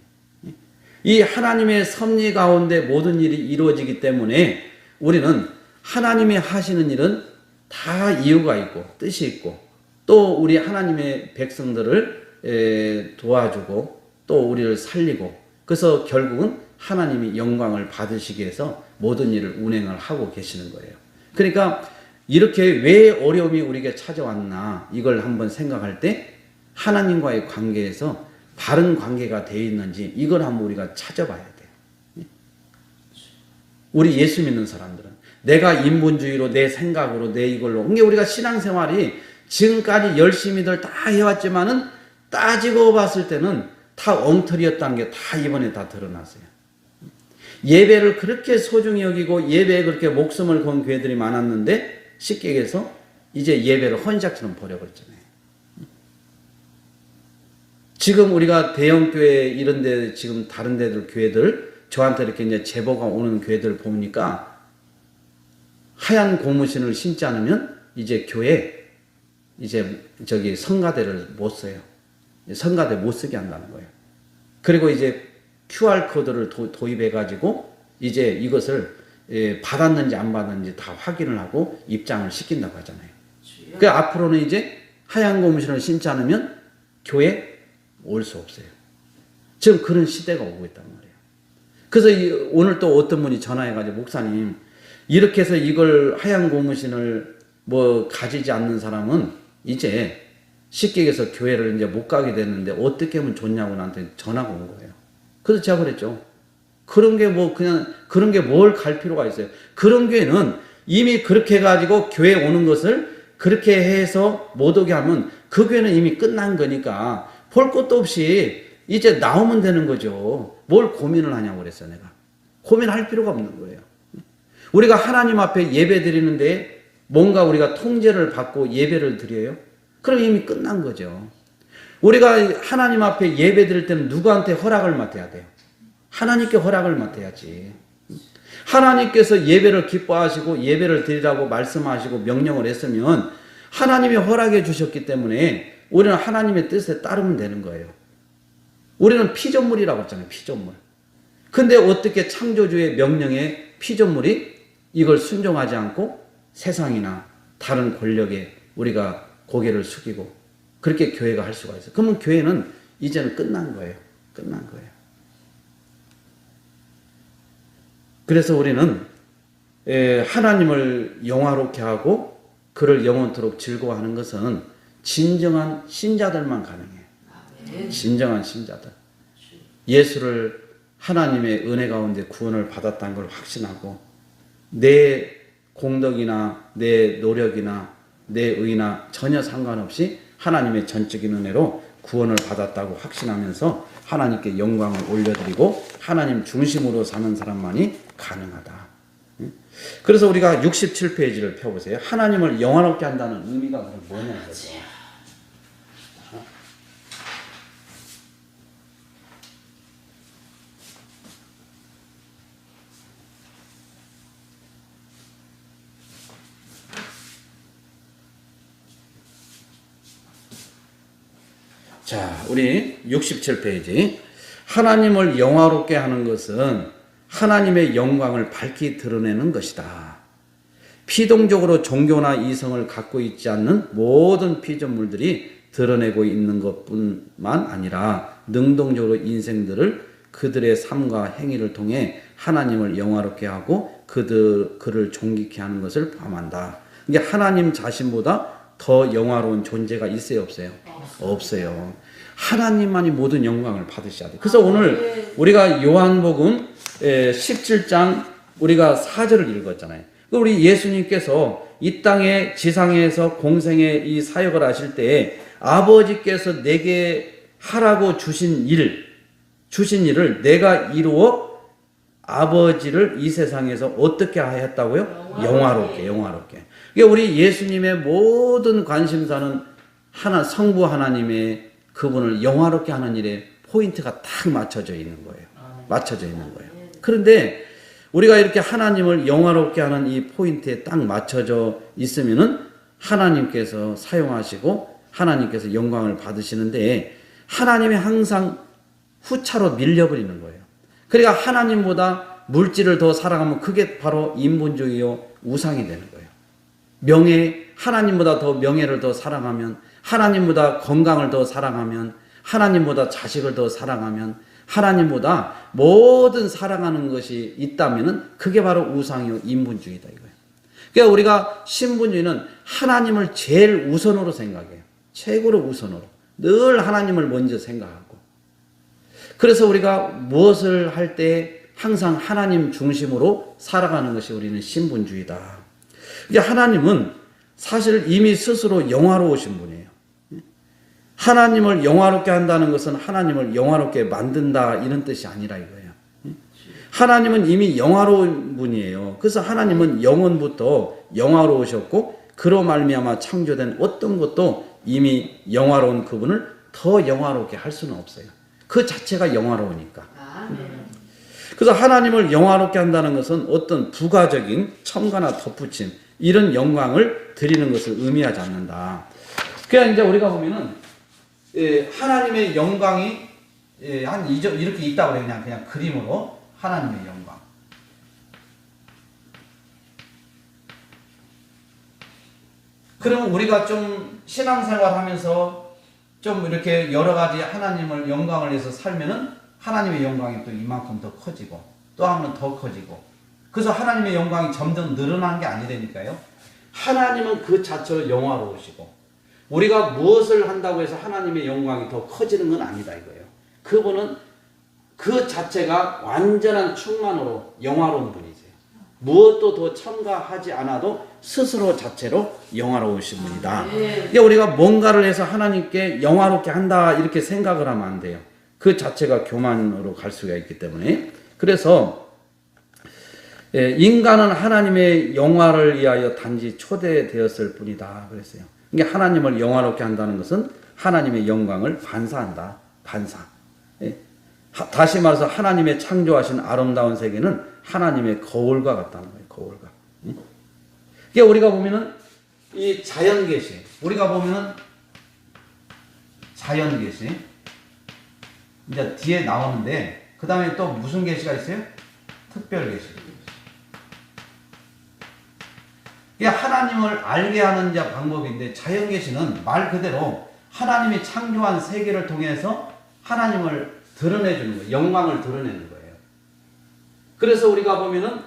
Speaker 1: 이 하나님의 섭리 가운데 모든 일이 이루어지기 때문에 우리는 하나님이 하시는 일은 다 이유가 있고 뜻이 있고 또 우리 하나님의 백성들을 도와주고 또 우리를 살리고 그래서 결국은 하나님이 영광을 받으시기 위해서 모든 일을 운행을 하고 계시는 거예요. 그러니까 이렇게 왜 어려움이 우리에게 찾아왔나 이걸 한번 생각할 때 하나님과의 관계에서 바른 관계가 되어 있는지 이걸 한번 우리가 찾아봐야 돼요. 우리 예수 믿는 사람들은 내가 인본주의로 내 생각으로 내 이걸로 이게 우리가 신앙생활이 지금까지 열심히들 다 해왔지만은 따지고 봤을 때는 다 엉터리였다는 게 다 이번에 다 드러났어요. 예배를 그렇게 소중히 여기고 예배에 그렇게 목숨을 건 교회들이 많았는데 쉽게 얘기해서 이제 예배를 헌작처럼 버려버렸잖아요. 지금 우리가 대형교회 이런 데 지금 다른 데들 교회들 저한테 이렇게 이제 제보가 오는 교회들 보니까 하얀 고무신을 신지 않으면 이제 교회 이제 저기 성가대를 못 써요. 성가대 못 쓰게 한다는 거예요. 그리고 이제 QR코드를 도입해가지고 이제 이것을 받았는지 안 받았는지 다 확인을 하고 입장을 시킨다고 하잖아요. 그 앞으로는 이제 하얀 고무신을 신지 않으면 교회 올 수 없어요. 지금 그런 시대가 오고 있단 말이에요. 그래서 오늘 또 어떤 분이 전화해가지고 목사님 이렇게 해서 이걸 하얀 고무신을 뭐 가지지 않는 사람은 이제 쉽게 얘기해서 교회를 이제 못 가게 됐는데 어떻게 하면 좋냐고 나한테 전화가 온 거예요. 그래서 제가 그랬죠. 그런 게 뭐 그냥 그런 게 뭘 갈 필요가 있어요. 그런 교회는 이미 그렇게 해가지고 교회 오는 것을 그렇게 해서 못 오게 하면 그 교회는 이미 끝난 거니까 볼 것도 없이 이제 나오면 되는 거죠. 뭘 고민을 하냐고 그랬어요, 내가. 고민할 필요가 없는 거예요. 우리가 하나님 앞에 예배 드리는데 뭔가 우리가 통제를 받고 예배를 드려요. 그럼 이미 끝난 거죠. 우리가 하나님 앞에 예배 드릴 때는 누구한테 허락을 맡아야 돼요? 하나님께 허락을 맡아야지. 하나님께서 예배를 기뻐하시고 예배를 드리라고 말씀하시고 명령을 했으면 하나님이 허락해 주셨기 때문에 우리는 하나님의 뜻에 따르면 되는 거예요. 우리는 피조물이라고 했잖아요. 피조물. 근데 어떻게 창조주의 명령에 피조물이 이걸 순종하지 않고 세상이나 다른 권력에 우리가 고개를 숙이고 그렇게 교회가 할 수가 있어요. 그러면 교회는 이제는 끝난 거예요. 끝난 거예요. 그래서 우리는 하나님을 영화롭게 하고 그를 영원토록 즐거워하는 것은 진정한 신자들만 가능해요. 진정한 신자들. 예수를 하나님의 은혜 가운데 구원을 받았다는 걸 확신하고 내 공덕이나 내 노력이나 내 의나 전혀 상관없이 하나님의 전적인 은혜로 구원을 받았다고 확신하면서 하나님께 영광을 올려드리고 하나님 중심으로 사는 사람만이 가능하다. 그래서 우리가 67페이지를 펴보세요. 하나님을 영화롭게 한다는 의미가 뭐냐는 거죠. 자, 우리 67페이지. 하나님을 영화롭게 하는 것은 하나님의 영광을 밝히 드러내는 것이다. 피동적으로 종교나 이성을 갖고 있지 않는 모든 피조물들이 드러내고 있는 것뿐만 아니라 능동적으로 인생들을 그들의 삶과 행위를 통해 하나님을 영화롭게 하고 그를 존귀케 하는 것을 포함한다. 이게 하나님 자신보다 더 영화로운 존재가 있어요, 없어요? 없어요. 하나님만이 모든 영광을 받으셔야 돼요. 그래서 오늘 우리가 요한복음 17장 우리가 4절을 읽었잖아요. 우리 예수님께서 이 땅에 지상에서 공생의 이 사역을 하실 때 아버지께서 내게 하라고 주신 일을 내가 이루어 아버지를 이 세상에서 어떻게 하였다고요? 영화롭게. 그러니까 우리 예수님의 모든 관심사는 성부 하나님의 그분을 영화롭게 하는 일에 포인트가 딱 맞춰져 있는 거예요. 맞춰져 있는 거예요. 그런데 우리가 이렇게 하나님을 영화롭게 하는 이 포인트에 딱 맞춰져 있으면은 하나님께서 사용하시고 하나님께서 영광을 받으시는데 하나님이 항상 후차로 밀려버리는 거예요. 그러니까 하나님보다 물질을 더 사랑하면 그게 바로 인본주의요 우상이 되는 거예요. 하나님보다 더 명예를 더 사랑하면, 하나님보다 건강을 더 사랑하면, 하나님보다 자식을 더 사랑하면, 하나님보다 모든 사랑하는 것이 있다면은 그게 바로 우상이요 인본주의다 이거예요. 그러니까 우리가 신분주의는 하나님을 제일 우선으로 생각해요. 최고로 우선으로. 늘 하나님을 먼저 생각하고. 그래서 우리가 무엇을 할 때 항상 하나님 중심으로 살아가는 것이 우리는 신분주의다. 그러니까 하나님은 사실 이미 스스로 영화로우신 분이에요. 하나님을 영화롭게 한다는 것은 하나님을 영화롭게 만든다 이런 뜻이 아니라 이거예요. 하나님은 이미 영화로운 분이에요. 그래서 하나님은 영원부터 영화로우셨고 그로 말미암아 창조된 어떤 것도 이미 영화로운 그분을 더 영화롭게 할 수는 없어요. 그 자체가 영화로우니까. 그래서 하나님을 영화롭게 한다는 것은 어떤 부가적인 첨가나 덧붙임 이런 영광을 드리는 것을 의미하지 않는다. 그냥 이제 우리가 보면은 하나님의 영광이 이렇게 있다고 그래요. 그냥 그림으로 하나님의 영광. 그러면 우리가 좀 신앙생활 하면서 좀 이렇게 여러 가지 하나님을 영광을 위해서 살면은 하나님의 영광이 또 이만큼 더 커지고 또 한 번 더 커지고 그래서 하나님의 영광이 점점 늘어나는 게 아니라니까요. 하나님은 그 자체로 영화로우시고 우리가 무엇을 한다고 해서 하나님의 영광이 더 커지는 건 아니다 이거예요. 그분은 그 자체가 완전한 충만으로 영화로운 분이세요. 무엇도 더 첨가하지 않아도 스스로 자체로 영화로우신 분이다. 그러니까 우리가 뭔가를 해서 하나님께 영화롭게 한다 이렇게 생각을 하면 안 돼요. 그 자체가 교만으로 갈 수가 있기 때문에. 그래서 인간은 하나님의 영화를 위하여 단지 초대되었을 뿐이다 그랬어요. 이게 하나님을 영화롭게 한다는 것은 하나님의 영광을 반사한다. 반사. 예. 다시 말해서 하나님의 창조하신 아름다운 세계는 하나님의 거울과 같다는 거예요. 거울과. 예. 이게 우리가 보면은 이 자연계시, 우리가 보면은 자연계시 이제 뒤에 나오는데 그 다음에 또 무슨 계시가 있어요? 특별계시. 이게 하나님을 알게 하는 이제 방법인데 자연계시는 말 그대로 하나님이 창조한 세계를 통해서 하나님을 드러내주는 거예요. 영광을 드러내는 거예요. 그래서 우리가 보면은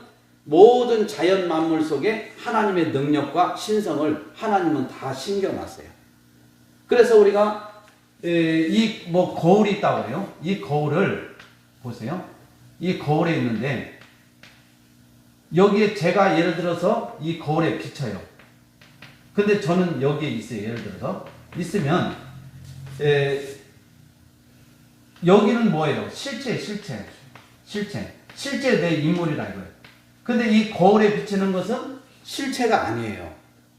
Speaker 1: 모든 자연 만물 속에 하나님의 능력과 신성을 하나님은 다 심겨놨어요. 그래서 우리가 이 뭐 거울이 있다고 그래요. 이 거울을 보세요. 이 거울에 있는데 여기에 제가 예를 들어서 이 거울에 비쳐요. 근데 저는 여기에 있어요. 예를 들어서 있으면 여기는 뭐예요? 실제 내 인물이라 이거예요. 근데 이 거울에 비치는 것은 실체가 아니에요.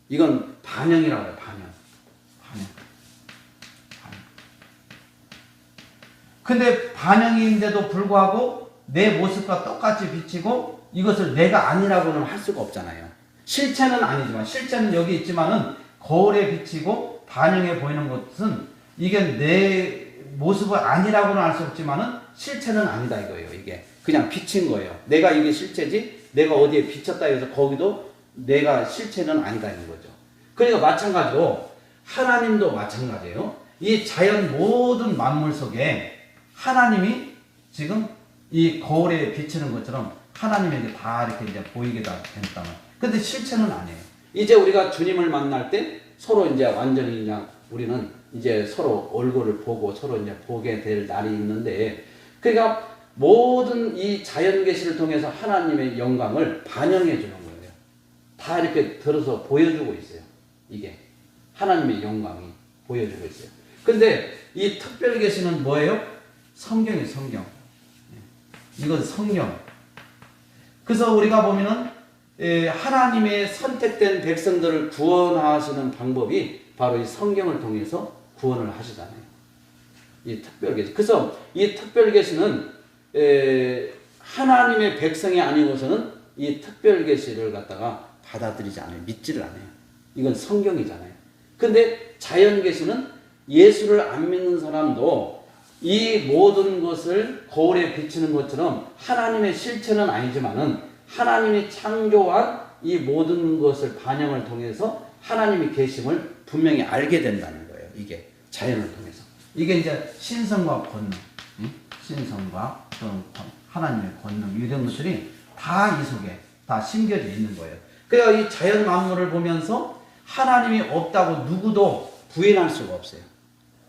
Speaker 1: 이건 반영이라고 해요. 반영. 근데 반영인데도 불구하고 내 모습과 똑같이 비치고 이것을 내가 아니라고는 할 수가 없잖아요. 실체는 아니지만, 실체는 여기 있지만은 거울에 비치고 반영해 보이는 것은 이게 내 모습은 아니라고는 할 수 없지만은 실체는 아니다 이거예요. 이게 그냥 비친 거예요. 내가 이게 실체지, 내가 어디에 비쳤다 해서 거기도 내가 실체는 아니다 이런 거죠. 그러니까 마찬가지로 하나님도 마찬가지예요. 이 자연 모든 만물 속에 하나님이 지금 이 거울에 비치는 것처럼 하나님에게 다 이렇게 이제 보이게 다 된다. 근데 실체는 아니에요. 이제 우리가 주님을 만날 때 서로 이제 완전히 그냥 우리는 이제 서로 얼굴을 보고 서로 이제 보게 될 날이 있는데, 그러니까 모든 이 자연 계시를 통해서 하나님의 영광을 반영해 주는 거예요. 다 이렇게 들어서 보여주고 있어요. 이게 하나님의 영광이 보여주고 있어요. 근데 이 특별 계시는 뭐예요? 성경이에요. 성경. 이건 성경. 그래서 우리가 보면은 하나님의 선택된 백성들을 구원하시는 방법이 바로 이 성경을 통해서 구원을 하시잖아요. 이 특별 계시. 그래서 이 특별 계시는 하나님의 백성이 아니고서는 이 특별 계시를 갖다가 받아들이지 않아요. 믿지를 않아요. 이건 성경이잖아요. 근데 자연 계시는 예수를 안 믿는 사람도 이 모든 것을 거울에 비치는 것처럼 하나님의 실체는 아니지만은 하나님이 창조한 이 모든 것을 반영을 통해서 하나님이 계심을 분명히 알게 된다는 거예요. 이게 자연을 통해서. 이게 이제 신성과 권능, 신성과 하나님의 권능 이런 것들이 다 이 속에 다 심겨져 있는 거예요. 그러니까 이 자연 만물을 보면서 하나님이 없다고 누구도 부인할 수가 없어요.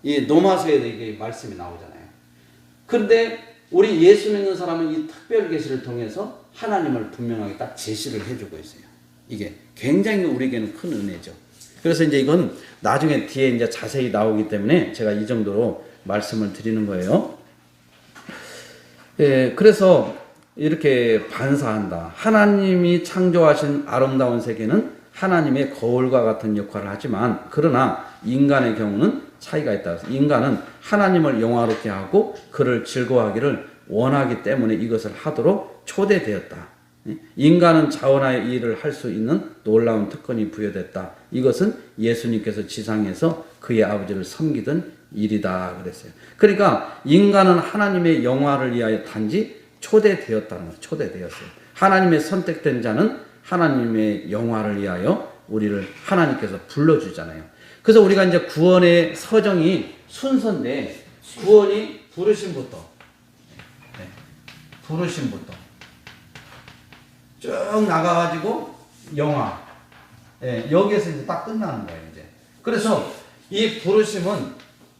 Speaker 1: 이 로마서에도 이게 말씀이 나오잖아요. 그런데 우리 예수 믿는 사람은 이 특별 계시를 통해서 하나님을 분명하게 딱 제시를 해주고 있어요. 이게 굉장히 우리에게는 큰 은혜죠. 그래서 이제 이건 나중에 뒤에 이제 자세히 나오기 때문에 제가 이 정도로 말씀을 드리는 거예요. 그래서 이렇게 반사한다. 하나님이 창조하신 아름다운 세계는 하나님의 거울과 같은 역할을 하지만, 그러나 인간의 경우는 차이가 있다. 인간은 하나님을 영화롭게 하고 그를 즐거워하기를 원하기 때문에 이것을 하도록 초대되었다. 인간은 자원하여 이 일을 할 수 있는 놀라운 특권이 부여됐다. 이것은 예수님께서 지상에서 그의 아버지를 섬기던 일이다 그랬어요. 그러니까 인간은 하나님의 영화를 위하여 단지 초대되었다는 거예요. 초대되었어요. 하나님의 선택된 자는 하나님의 영화를 위하여 우리를 하나님께서 불러주잖아요. 그래서 우리가 이제 구원의 서정이 순서인데, 구원이 부르심부터 쭉 나가가지고 영화, 여기에서 이제 딱 끝나는 거예요. 이제 그래서 이 부르심은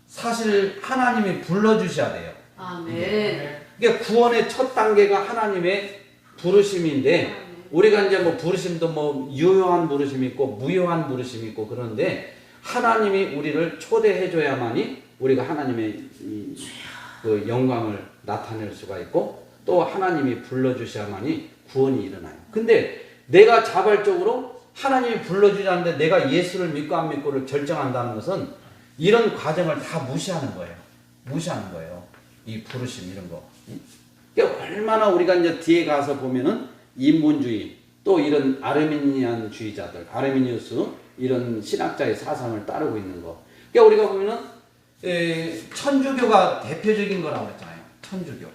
Speaker 1: 사실 하나님이 불러주셔야 돼요.
Speaker 2: 아멘.
Speaker 1: 이게 구원의 첫 단계가 하나님의 부르심인데, 우리가 이제 뭐 부르심도 뭐 유효한 부르심이 있고 무효한 부르심이 있고 그런데, 하나님이 우리를 초대해 줘야만이 우리가 하나님의 그 영광을 나타낼 수가 있고, 또 하나님이 불러주셔야만이 구원이 일어나요. 근데 내가 자발적으로 하나님이 불러주지 않는데 내가 예수를 믿고 안 믿고를 결정한다는 것은 이런 과정을 다 무시하는 거예요. 무시하는 거예요. 이 부르심 이런 거. 그러니까 얼마나 우리가 이제 뒤에 가서 보면은 인본주의 또 이런 아르미니안주의자들, 아르미니우스 이런 신학자의 사상을 따르고 있는 거. 그러니까 우리가 보면은 천주교가 대표적인 거라고 했잖아요. 천주교.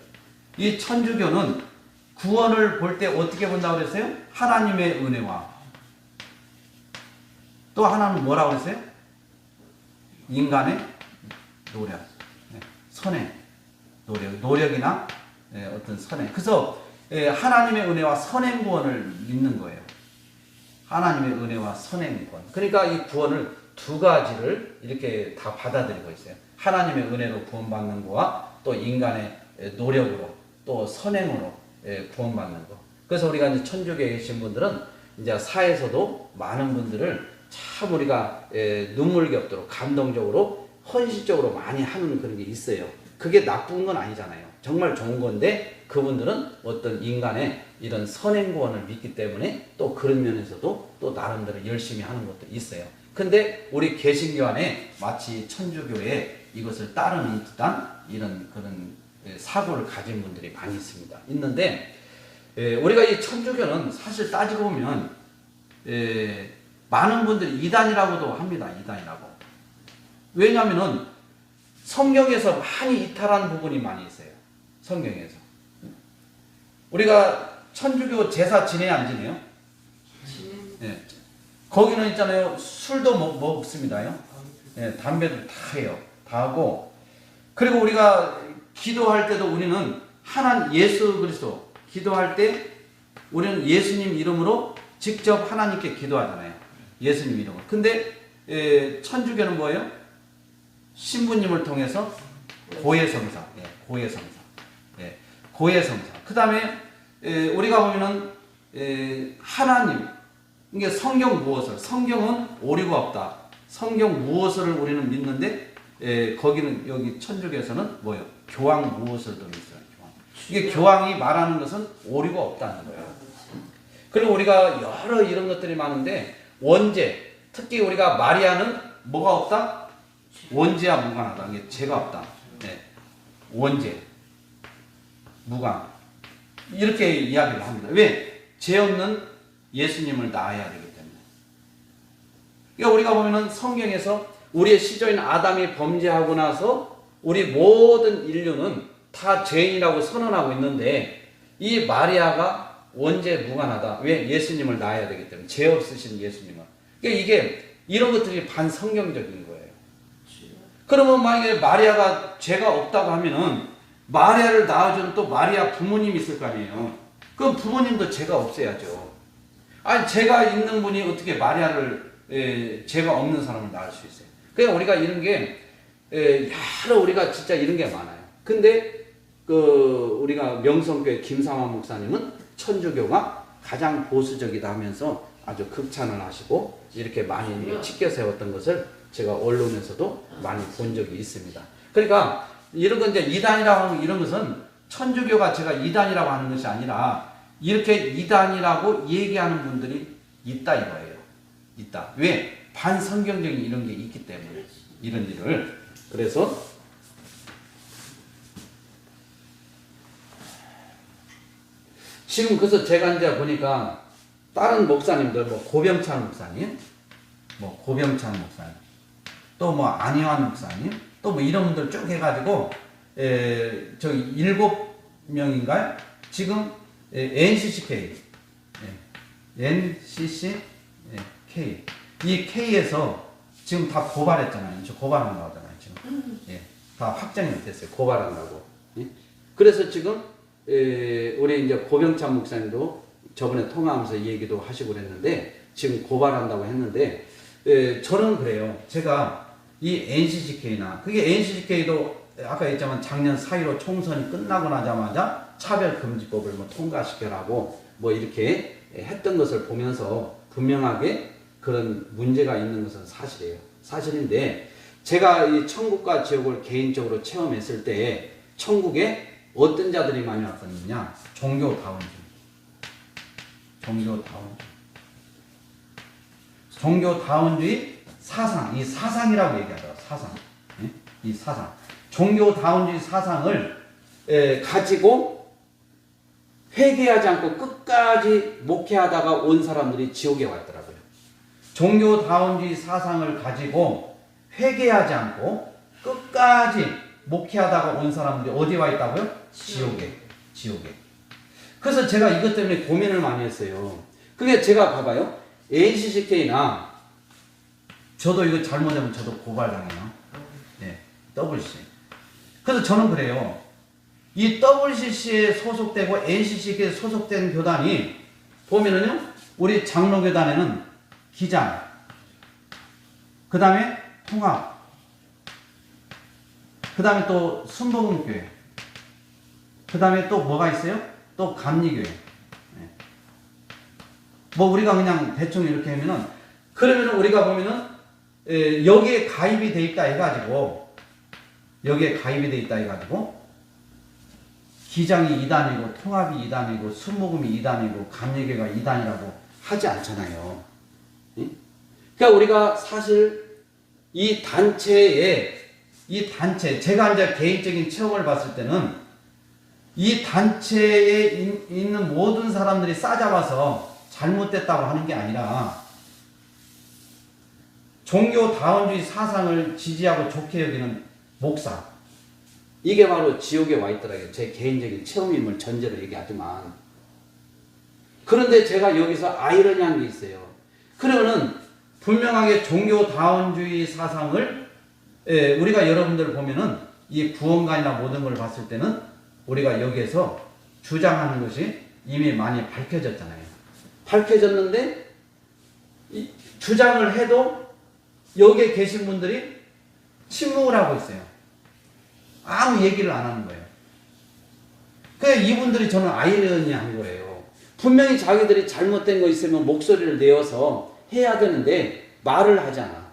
Speaker 1: 이 천주교는 구원을 볼 때 어떻게 본다고 그랬어요? 하나님의 은혜와 또 하나는 뭐라고 그랬어요? 인간의 노력, 선행, 노력이나 어떤 선행. 그래서 하나님의 은혜와 선행 구원을 믿는 거예요. 하나님의 은혜와 선행 구원. 그러니까 이 구원을 두 가지를 이렇게 다 받아들이고 있어요. 하나님의 은혜로 구원받는 거와 또 인간의 노력으로 또 선행으로 구원받는 거. 그래서 우리가 이제 천주교에 계신 분들은 이제 사에서도 많은 분들을 참 우리가 눈물겹도록 감동적으로 헌신적으로 많이 하는 그런 게 있어요. 그게 나쁜 건 아니잖아요. 정말 좋은 건데 그분들은 어떤 인간의 이런 선행 구원을 믿기 때문에 또 그런 면에서도 또 나름대로 열심히 하는 것도 있어요. 근데 우리 개신교 안에 마치 천주교에 이것을 따르는 듯한 이런 그런 사고를 가진 분들이 많이 있습니다. 있는데 우리가 이 천주교는 사실 따지고 보면 많은 분들이 이단이라고도 합니다. 이단이라고. 왜냐하면은 성경에서 많이 이탈한 부분이 많이 있어요. 성경에서. 우리가 천주교 제사 지내야 안 지내요? 네. 거기는 있잖아요. 술도 먹습니다요. 네, 담배도 다 해요. 다 하고. 그리고 우리가 기도할 때도 우리는 예수 그리스도 기도할 때 우리는 예수님 이름으로 직접 하나님께 기도하잖아요. 예수님 이름으로. 근데 천주교는 뭐예요? 신부님을 통해서 고해성사. 예, 고해성사. 예, 고해성사. 그 다음에 우리가 보면은 하나님. 이게 성경 무엇을? 성경은 오류가 없다. 성경 무엇을 우리는 믿는데 거기는 여기 천주교에서는 뭐예요? 교황 무엇을 더 믿어요? 교황. 이게 교황이 말하는 것은 오류가 없다는 거예요. 그리고 우리가 여러 이런 것들이 많은데 원죄, 특히 우리가 마리아는 뭐가 없다? 원죄와 무관하다. 이게 죄가 없다. 네. 원죄, 무관. 이렇게 이야기를 합니다. 왜? 죄 없는 예수님을 낳아야 되기 때문에. 그러니까 우리가 보면은 성경에서 우리의 시조인 아담이 범죄하고 나서 우리 모든 인류는 다 죄인이라고 선언하고 있는데 이 마리아가 원죄 무관하다. 왜? 예수님을 낳아야 되기 때문에. 죄 없으신 예수님을. 그러니까 이게 이런 것들이 반성경적인 거예요. 그러면 만약에 마리아가 죄가 없다고 하면은 마리아를 낳아준 또 마리아 부모님이 있을 거 아니에요. 그럼 부모님도 죄가 없어야죠. 아니 죄가 있는 분이 어떻게 마리아를 죄가 없는 사람을 낳을 수 있어요. 그냥 우리가 이런 게 여러 우리가 진짜 이런 게 많아요. 근데 우리가 명성교회 김상환 목사님은 천주교가 가장 보수적이다 하면서 아주 극찬을 하시고 이렇게 많이 치켜 세웠던 것을 제가 언론에서도 많이 본 적이 있습니다. 그러니까 이런 건 이제 이단이라고 하는 이런 것은 천주교가 제가 이단이라고 하는 것이 아니라 이렇게 이단이라고 얘기하는 분들이 있다 이거예요. 있다. 왜? 반성경적인 이런 게 있기 때문에 이런 일을. 그래서 지금 그래서 제가 이제 보니까 다른 목사님들 뭐 고병찬 목사님, 또 뭐 안희환 목사님, 또 뭐 이런 분들 쭉 해가지고 저기 7명인가요? 지금 NCCK, NCCK 이 K에서 지금 다 고발했잖아요. 저 고발한다고 하잖아요. 지금 다 확정이 됐어요. 고발한다고. 그래서 지금 우리 이제 고병찬 목사님도 저번에 통화하면서 얘기도 하시고 그랬는데 지금 고발한다고 했는데 저는 그래요. 제가 이 NCCK나 그게 NCCK도 아까 했지만 작년 4.15 총선이 끝나고 나자마자 차별금지법을 뭐 통과시켜라고 뭐 이렇게 했던 것을 보면서 분명하게 그런 문제가 있는 것은 사실이에요. 사실인데 제가 이 천국과 지옥을 개인적으로 체험했을 때 천국에 어떤 자들이 많이 왔었느냐? 종교다운주의. 종교다원주의 사상, 이 사상이라고 얘기하더라고요. 사상. 예? 이 사상. 종교다원주의 사상을 가지고 회개하지 않고 끝까지 목회하다가 온 사람들이 지옥에 왔더라고요. 종교다원주의 사상을 가지고 회개하지 않고 끝까지 목회하다가 온 사람들이 어디 와 있다고요? 지옥에. 그래서 제가 이것 때문에 고민을 많이 했어요. 그게 제가 봐봐요. NCCK나 저도 이거 잘못하면 저도 고발당해요. 네, WCC. 그래서 저는 그래요. 이 WCC에 소속되고 NCCK에 소속된 교단이 보면은요, 우리 장로교단에는 기장, 그 다음에 통합, 그 다음에 또 순복음교회, 그 다음에 또 뭐가 있어요? 또 감리교회. 네. 뭐 우리가 그냥 대충 이렇게 하면은, 그러면은 우리가 보면은 여기에 가입이 돼 있다 해가지고, 기장이 2단이고 통합이 2단이고 순복음이 2단이고 감리교회가 2단이라고 하지 않잖아요. 응? 그러니까 우리가 사실 이 단체 제가 이제 개인적인 체험을 봤을 때는 이 단체에 있는 모든 사람들이 싸잡아서 잘못됐다고 하는 게 아니라 종교다원주의 사상을 지지하고 좋게 여기는 목사, 이게 바로 지옥에 와 있더라고요. 제 개인적인 체험임을 전제로 얘기하지만. 그런데 제가 여기서 아이러니한 게 있어요. 그러면은 분명하게 종교다원주의 사상을 우리가 여러분들 보면은 이 구원관이나 모든 걸 봤을 때는 우리가 여기에서 주장하는 것이 이미 많이 밝혀졌잖아요. 밝혀졌는데 주장을 해도 여기에 계신 분들이 침묵을 하고 있어요. 아무 얘기를 안 하는 거예요. 그래서 이분들이 저는 아이러니한 거예요. 분명히 자기들이 잘못된 거 있으면 목소리를 내어서 해야 되는데 말을 하지 않아.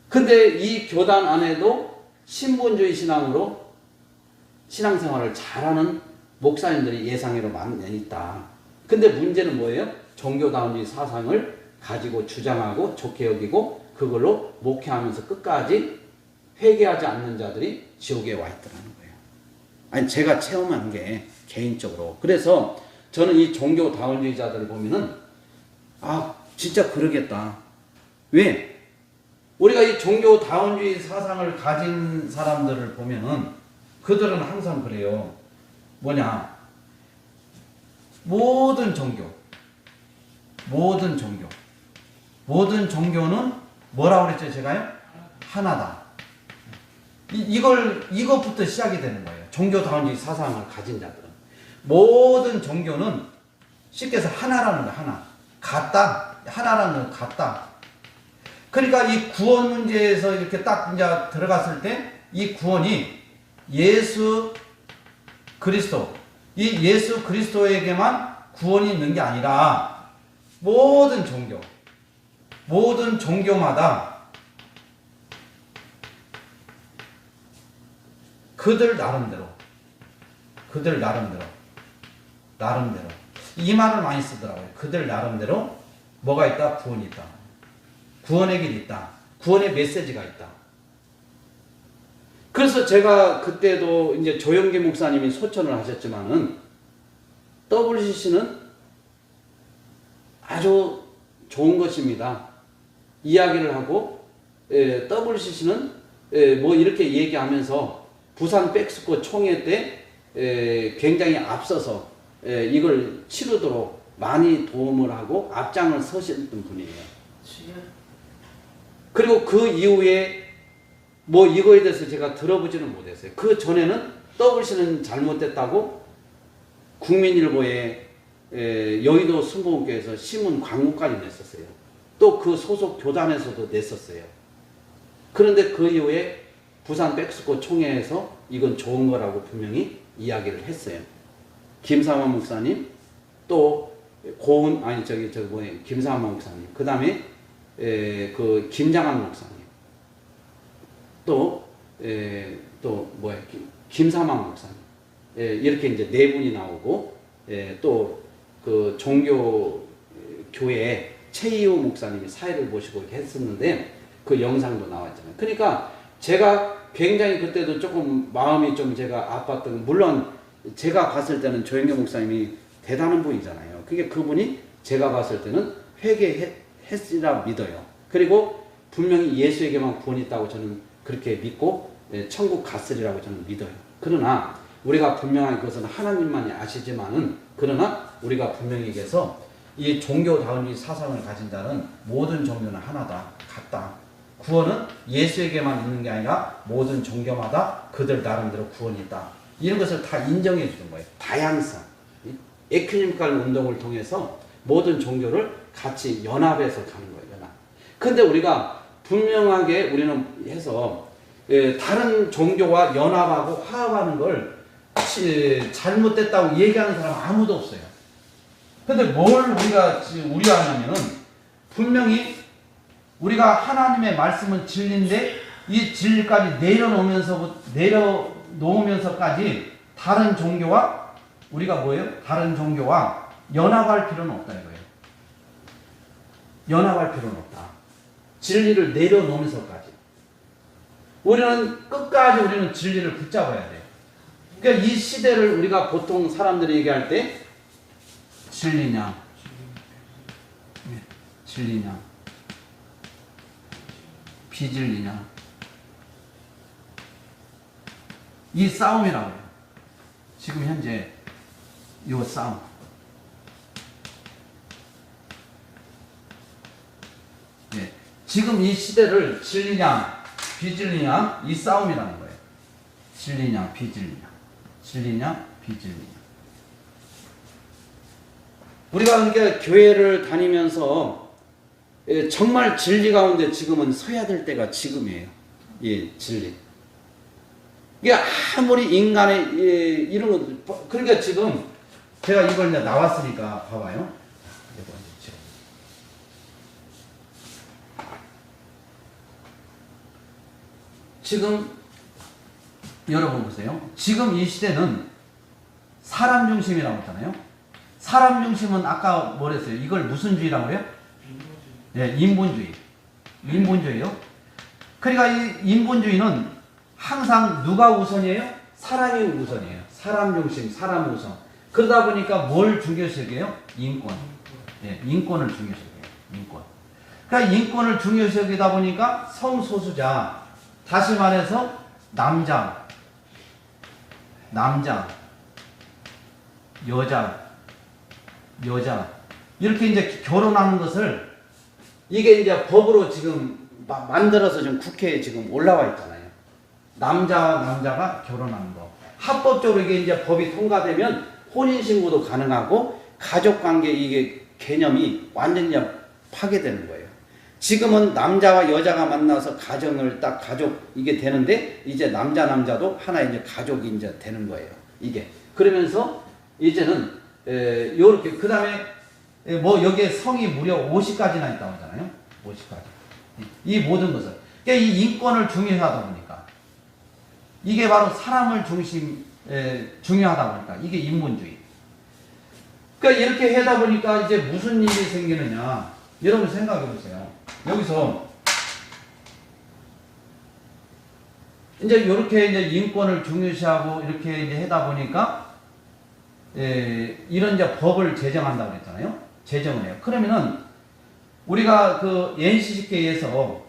Speaker 1: 근데 이 교단 안에도 신본주의 신앙으로 신앙생활을 잘하는 목사님들이 예상외로 많이 있다. 근데 문제는 뭐예요? 종교다원주의 사상을 가지고 주장하고 좋게 여기고 그걸로 목회하면서 끝까지 회개하지 않는 자들이 지옥에 와 있더라는 거예요. 아니, 제가 체험한 게 개인적으로. 그래서 저는 이 종교다원주의자들을 보면은 진짜 그러겠다. 왜? 우리가 이 종교다원주의 사상을 가진 사람들을 보면은 그들은 항상 그래요. 뭐냐? 모든 종교는 뭐라고 그랬죠, 제가요? 하나다. 이것부터 시작이 되는 거예요. 종교다원주의 사상을 가진 자들은. 모든 종교는 쉽게 해서 하나라는 거야, 하나. 같다. 하나라는 건 같다. 그러니까 이 구원 문제에서 이렇게 딱 이제 들어갔을 때 이 구원이 예수 그리스도, 이 예수 그리스도에게만 구원이 있는 게 아니라 모든 종교마다 그들 나름대로 이 말을 많이 쓰더라고요. 그들 나름대로 뭐가 있다? 구원이 있다. 구원의 길이 있다. 구원의 메시지가 있다. 그래서 제가 그때도 이제 조영기 목사님이 소천을 하셨지만은 WCC는 아주 좋은 것입니다. 이야기를 하고 WCC는 뭐 이렇게 얘기하면서 부산 백스코 총회 때 굉장히 앞서서 이걸 치르도록 많이 도움을 하고 앞장을 서셨던 분이에요. 그리고 그 이후에 뭐 이거에 대해서 제가 들어보지는 못했어요. 그 전에는 WCC는 잘못됐다고 국민일보에 여의도 순복음교회에서 신문 광고까지 냈었어요. 또 그 소속 교단에서도 냈었어요. 그런데 그 이후에 부산 백스코 총회에서 이건 좋은 거라고 분명히 이야기를 했어요. 김삼환 목사님, 또 김삼환 목사님, 그 다음에 그 김장한 목사님, 김삼환 목사님, 이렇게 이제 네 분이 나오고 또 그 종교 교회에 최이호 목사님이 사회를 보시고 이렇게 했었는데 그 영상도 나왔잖아요. 그러니까 제가 굉장히 그때도 조금 마음이 좀 제가 아팠던, 물론 제가 봤을 때는 조영교 목사님이 대단한 분이잖아요. 그게 그분이 제가 봤을 때는 회개했으리라 믿어요. 그리고 분명히 예수에게만 구원이 있다고 저는 그렇게 믿고 천국 갔으리라고 저는 믿어요. 그러나 우리가 분명한 것은 하나님만이 아시지만은, 그러나 우리가 분명히 얘기해서 이 종교다운 이 사상을 가진 자는 모든 종교는 하나다, 같다. 구원은 예수에게만 있는 게 아니라 모든 종교마다 그들 나름대로 구원이 있다. 이런 것을 다 인정해 주는 거예요. 다양성. 에큐메니컬 운동을 통해서 모든 종교를 같이 연합해서 가는 거예요. 연합. 근데 우리가 분명하게 우리는 해서 다른 종교와 연합하고 화합하는 걸 잘못됐다고 얘기하는 사람 아무도 없어요. 근데 뭘 우리가 우려하냐면은, 분명히 우리가 하나님의 말씀은 진리인데 이 진리까지 내려놓으면서까지 다른 종교와 우리가 뭐예요? 다른 종교와 연합할 필요는 없다 이거예요. 연합할 필요는 없다. 진리를 내려놓으면서까지. 우리는 끝까지 우리는 진리를 붙잡아야 돼요. 그러니까 이 시대를 우리가 보통 사람들이 얘기할 때 진리냐, 진리냐, 비진리냐, 이 싸움이라고 해요. 지금 현재 이 싸움. 지금 이 시대를 진리냐, 비진리냐, 이 싸움이라는 거예요. 진리냐, 비진리냐, 진리냐, 비진리냐. 우리가 그러니까 교회를 다니면서 정말 진리 가운데 지금은 서야 될 때가 지금이에요. 예, 진리. 이게 아무리 인간의 이런 것, 그러니까 지금 제가 이걸 이제 나왔으니까 봐봐요. 지금 여러분 보세요. 지금 이 시대는 사람 중심이라고 했잖아요. 사람 중심은 아까 뭐랬어요? 이걸 무슨 주의라고 그래요? 네, 인본주의. 인본주의요. 그러니까 이 인본주의는 항상 누가 우선이에요? 사람이 우선이에요. 사람 중심, 사람 우선. 그러다 보니까 뭘 중요시해요? 인권. 네, 인권을 중요시해요. 인권. 그러니까 인권을 중요시하다 보니까 성소수자, 다시 말해서 남자, 여자 이렇게 이제 결혼하는 것을, 이게 이제 법으로 지금 만들어서 지금 국회에 지금 올라와 있잖아요. 남자와 남자가 결혼하는 거. 합법적으로 이게 이제 법이 통과되면 혼인신고도 가능하고 가족관계 이게 개념이 완전히 파괴되는 거예요. 지금은 남자와 여자가 만나서 가정을 딱 가족 이게 되는데, 이제 남자도 하나의 이제 가족이 이제 되는 거예요. 이게. 그러면서 이제는 요렇게, 그 다음에 뭐 여기에 성이 무려 50가지나 있다고 하잖아요. 50가지. 이 모든 것을. 그러니까 이 인권을 중요하다 보니까, 이게 바로 사람을 중요하다 보니까 이게 인본주의. 그러니까 이렇게 하다 보니까 이제 무슨 일이 생기느냐. 여러분 생각해 보세요. 여기서 이제 이렇게 이제 인권을 중요시하고 이렇게 이제 하다 보니까 이런 이제 법을 제정한다고 그랬잖아요. 제정을 해요. 그러면은 우리가 그 NCCK에서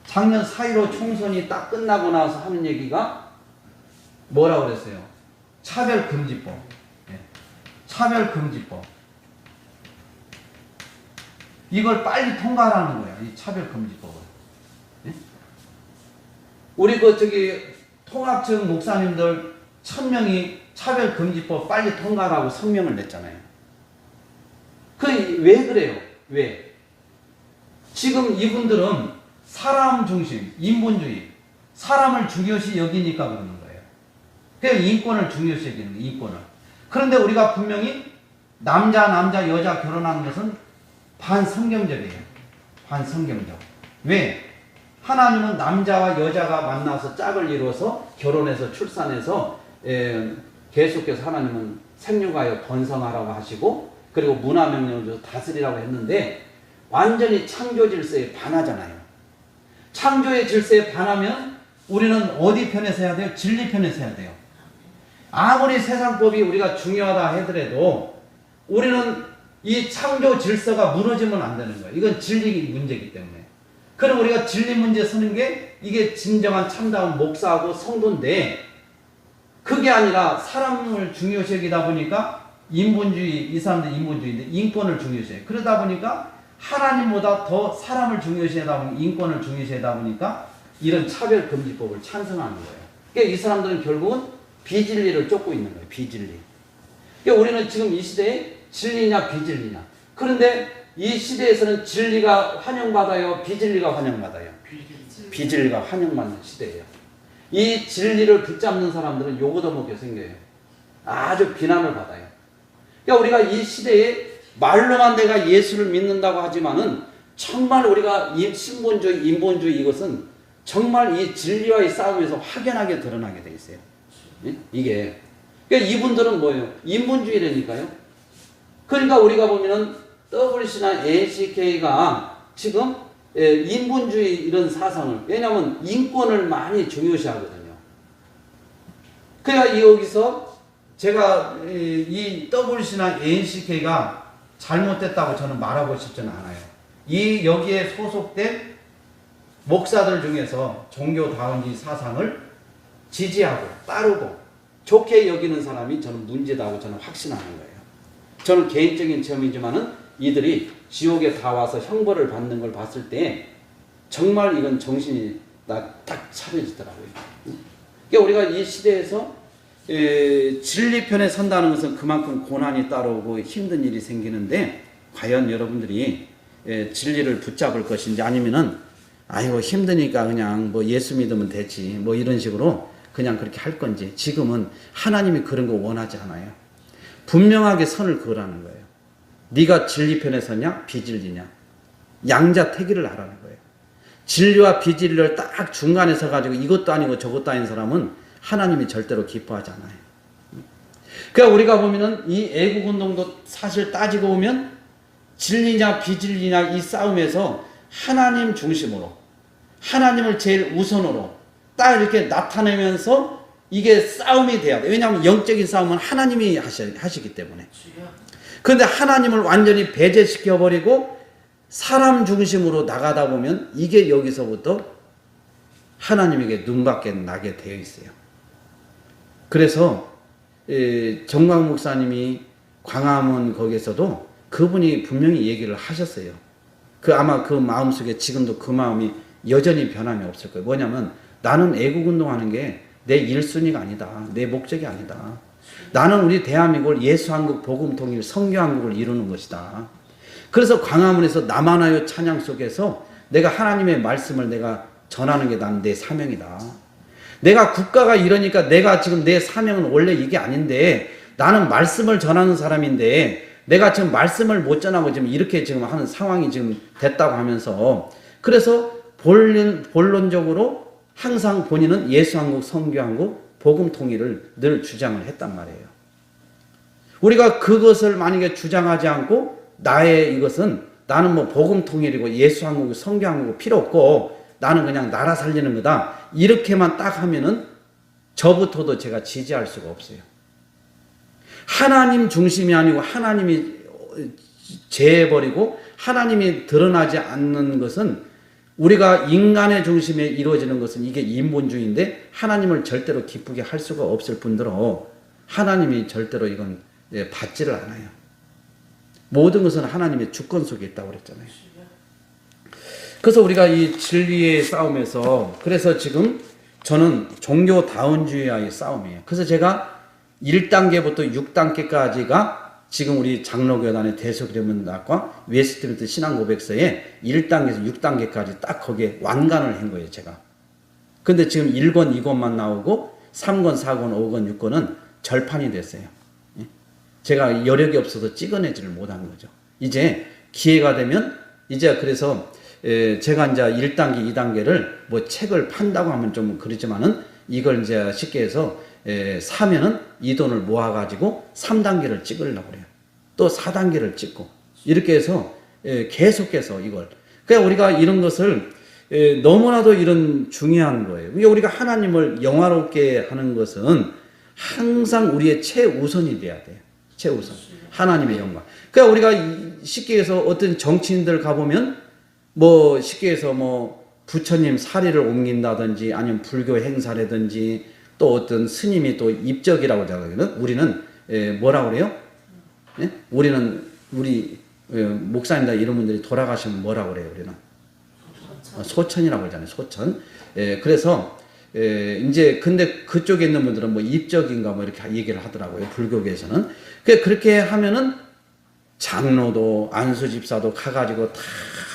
Speaker 1: 작년 4.15 총선이 딱 끝나고 나서 하는 얘기가 뭐라고 그랬어요? 차별금지법. 차별금지법. 이걸 빨리 통과하라는 거야. 이 차별금지법을. 예? 우리 통합청 목사님들 1000명이 차별금지법 빨리 통과하라고 성명을 냈잖아요. 왜 그래요? 왜? 지금 이분들은 사람 중심, 인본주의, 사람을 중요시 여기니까 그러는 거예요. 그래서 인권을 중요시 여기는 거예요. 인권을. 그런데 우리가 분명히 남자, 여자 결혼하는 것은 반성경적이에요. 반성경적. 왜? 하나님은 남자와 여자가 만나서 짝을 이루어서 결혼해서 출산해서 계속해서 하나님은 생육하여 번성하라고 하시고 그리고 문화명령으로 다스리라고 했는데 완전히 창조 질서에 반하잖아요. 창조의 질서에 반하면 우리는 어디 편에서 해야 돼요? 진리 편에서 해야 돼요. 아무리 세상법이 우리가 중요하다 하더라도 우리는 이 창조 질서가 무너지면 안 되는 거예요. 이건 진리 문제이기 때문에. 그럼 우리가 진리 문제 서는 게 이게 진정한 참다운 목사하고 성도인데 그게 아니라 사람을 중요시 여기다 보니까 인본주의, 이 사람들 인본주의인데 인권을 중요시 해요. 그러다 보니까 하나님보다 더 사람을 중요시 하다 보니 인권을 중요시 하다 보니까 이런 차별금지법을 찬성하는 거예요. 그러니까 이 사람들은 결국은 비진리를 쫓고 있는 거예요. 비진리. 그러니까 우리는 지금 이 시대에 진리냐 비진리냐. 그런데 이 시대에서는 진리가 환영받아요? 비진리가 환영받아요? 비진리가 환영받는 시대예요. 이 진리를 붙잡는 사람들은 욕을 먹게 생겨요. 아주 비난을 받아요. 그러니까 우리가 이 시대에 말로만 내가 예수를 믿는다고 하지만은 정말 우리가 신본주의, 인본주의 이것은 정말 이 진리와의 싸움에서 확연하게 드러나게 돼 있어요. 이게. 그러니까 이분들은 뭐예요? 인본주의라니까요. 그러니까 우리가 보면은 WC나 NCK가 지금 인본주의 이런 사상을, 왜냐하면 인권을 많이 중요시 하거든요. 그러니까 여기서 제가 이 WC나 NCK가 잘못됐다고 저는 말하고 싶지는 않아요. 여기에 소속된 목사들 중에서 종교다운주의 사상을 지지하고 따르고 좋게 여기는 사람이 저는 문제다고 저는 확신하는 거예요. 저는 개인적인 체험이지만은 이들이 지옥에 다 와서 형벌을 받는 걸 봤을 때 정말 이건 정신이 딱 차려지더라고요. 그러니까 우리가 이 시대에서 진리 편에 선다는 것은 그만큼 고난이 따라오고 힘든 일이 생기는데 과연 여러분들이 진리를 붙잡을 것인지 아니면은 아이고 힘드니까 그냥 뭐 예수 믿으면 되지 뭐 이런 식으로 그냥 그렇게 할 건지 지금은 하나님이 그런 거 원하지 않아요. 분명하게 선을 그으라는 거예요. 네가 진리 편에 서냐 비진리냐 양자택일을 하라는 거예요. 진리와 비진리를 딱 중간에 서가지고 이것도 아니고 저것도 아닌 사람은 하나님이 절대로 기뻐하지 않아요. 그러니까 우리가 보면은 이 애국운동도 사실 따지고 보면 진리냐 비진리냐 이 싸움에서 하나님 중심으로 하나님을 제일 우선으로 딱 이렇게 나타내면서 이게 싸움이 돼야 돼. 왜냐하면 영적인 싸움은 하나님이 하시기 때문에. 그런데 하나님을 완전히 배제시켜버리고 사람 중심으로 나가다 보면 이게 여기서부터 하나님에게 눈밖에 나게 되어 있어요. 그래서 정광 목사님이 광화문 거기에서도 그분이 분명히 얘기를 하셨어요. 아마 그 마음속에 지금도 그 마음이 여전히 변함이 없을 거예요. 뭐냐면 나는 애국운동하는 게 내 1순위가 아니다. 내 목적이 아니다. 나는 우리 대한민국을 예수한국 복음통일 성교한국을 이루는 것이다. 그래서 광화문에서 나만하여 찬양 속에서 내가 하나님의 말씀을 내가 전하는 게 난 내 사명이다. 내가 국가가 이러니까 내가 지금 내 사명은 원래 이게 아닌데 나는 말씀을 전하는 사람인데 내가 지금 말씀을 못 전하고 지금 이렇게 지금 하는 상황이 지금 됐다고 하면서 그래서 본론적으로 항상 본인은 예수한국 성교한국 복음통일을 늘 주장을 했단 말이에요. 우리가 그것을 만약에 주장하지 않고 이것은 나는 뭐 복음통일이고 예수한국 성교한국 필요 없고 나는 그냥 나라 살리는 거다 이렇게만 딱 하면은 저부터도 제가 지지할 수가 없어요. 하나님 중심이 아니고 하나님이 제해버리고 하나님이 드러나지 않는 것은 우리가 인간의 중심에 이루어지는 것은 이게 인본주의인데 하나님을 절대로 기쁘게 할 수가 없을 뿐더러 하나님이 절대로 이건 받지를 않아요. 모든 것은 하나님의 주권 속에 있다고 그랬잖아요. 그래서 우리가 이 진리의 싸움에서 그래서 지금 저는 종교다운주의와의 싸움이에요. 그래서 제가 1단계부터 6단계까지가 지금 우리 장로교단의 대속되문학과 웨스트민스터 신앙고백서에 1단계에서 6단계까지 딱 거기에 완간을 한 거예요, 제가. 근데 지금 1권, 2권만 나오고 3권, 4권, 5권, 6권은 절판이 됐어요. 제가 여력이 없어서 찍어내지를 못한 거죠. 이제 기회가 되면 이제 그래서 제가 이제 1단계, 2단계를 뭐 책을 판다고 하면 좀 그러지만은 이걸 이제 쉽게 해서 사면은 이 돈을 모아가지고 3단계를 찍으려고 그래요. 또 4단계를 찍고 이렇게 해서 계속해서 이걸. 그러니까 우리가 이런 것을 너무나도 이런 중요한 거예요. 그러니까 우리가 하나님을 영화롭게 하는 것은 항상 우리의 최우선이 돼야 돼요. 최우선. 하나님의 영광. 그러니까 우리가 쉽게 해서 어떤 정치인들 가보면 뭐 쉽게 해서 뭐 부처님 사리를 옮긴다든지 아니면 불교 행사라든지 또 어떤 스님이 또 입적이라고 하잖아요. 우리는 뭐라고 그래요? 네? 우리 목사님들 이런 분들이 돌아가시면 뭐라고 그래요? 우리는 소천이라고 하잖아요. 소천. 그래서 이제 근데 그쪽에 있는 분들은 뭐 입적인가 뭐 이렇게 얘기를 하더라고요. 불교계에서는. 그렇게 하면은 장로도 안수집사도 가가지고 다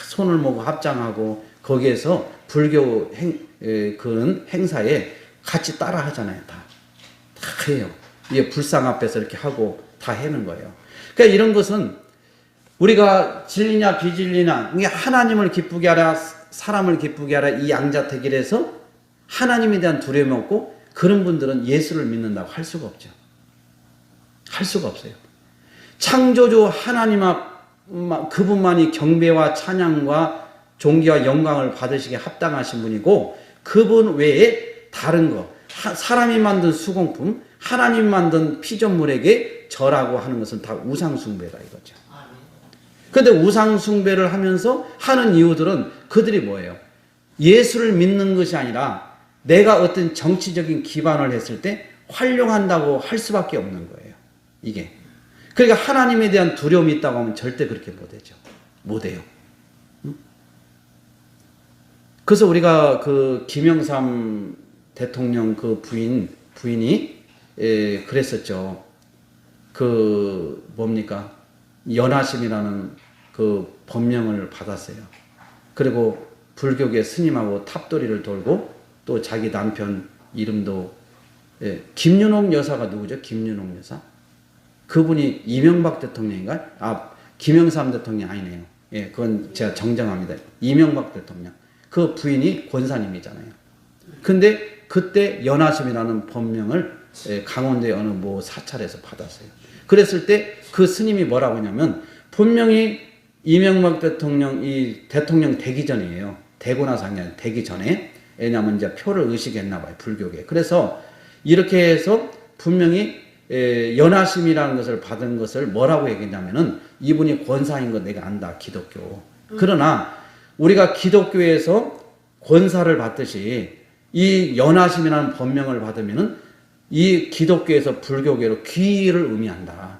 Speaker 1: 손을 모고 합장하고 거기에서 불교 그런 행사에 같이 따라 하잖아요. 다 해요. 이게 불상 앞에서 이렇게 하고 다 해는 거예요. 그러니까 이런 것은 우리가 진리냐 비진리냐 이게 하나님을 기쁘게 하라 사람을 기쁘게 하라 이 양자택일에서 하나님에 대한 두려움이 없고 그런 분들은 예수를 믿는다고 할 수가 없죠. 할 수가 없어요. 창조주 하나님 앞 그분만이 경배와 찬양과 존귀와 영광을 받으시기에 합당하신 분이고 그분 외에 다른 거 사람이 만든 수공품 하나님 만든 피조물에게 절하고 하는 것은 다 우상숭배다 이거죠. 그런데 우상숭배를 하면서 하는 이유들은 그들이 뭐예요? 예수를 믿는 것이 아니라 내가 어떤 정치적인 기반을 했을 때 활용한다고 할 수밖에 없는 거예요. 이게. 그러니까 하나님에 대한 두려움이 있다고 하면 절대 그렇게 못하죠. 못해요. 그래서 우리가 그 김영삼 대통령 그 부인이 그랬었죠. 그 뭡니까? 연하심이라는 그 법명을 받았어요. 그리고 불교계 스님하고 탑돌이를 돌고 또 자기 남편 이름도 김윤옥 여사가 누구죠? 김윤옥 여사? 그분이 이명박 대통령인가? 김영삼 대통령 아니네요. 그건 제가 정정합니다. 이명박 대통령. 그 부인이 권사님이잖아요. 근데 그때 연하심이라는 법명을 강원도의 어느 뭐 사찰에서 받았어요. 그랬을 때 그 스님이 뭐라고 하냐면 분명히 이명박 대통령 이 대통령 되기 전이에요. 되고 나서 한 게 아니라 되기 전에. 왜냐하면 이제 표를 의식했나 봐요. 불교계. 그래서 이렇게 해서 분명히 연하심이라는 것을 받은 것을 뭐라고 얘기했냐면은 이분이 권사인 거 내가 안다. 기독교. 그러나 우리가 기독교에서 권사를 받듯이 이 연하심이라는 법명을 받으면은 이 기독교에서 불교계로 귀를 의미한다.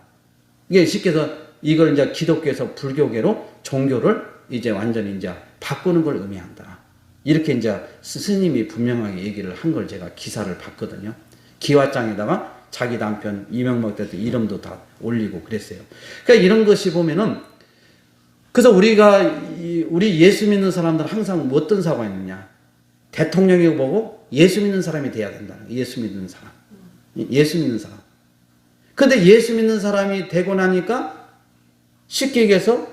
Speaker 1: 이게 쉽게 해서 이걸 이제 기독교에서 불교계로 종교를 이제 완전히 이제 바꾸는 걸 의미한다. 이렇게 이제 스님이 분명하게 얘기를 한 걸 제가 기사를 봤거든요. 기와장에다가 자기 남편 이명박 대통령 이름도 다 올리고 그랬어요. 그러니까 이런 것이 보면은 그래서 우리 예수 믿는 사람들은 항상 어떤 사고가 있느냐. 대통령이 보고 예수 믿는 사람이 돼야 된다는 거예요. 예수 믿는 사람. 예수 믿는 사람. 근데 예수 믿는 사람이 되고 나니까 쉽게 얘기해서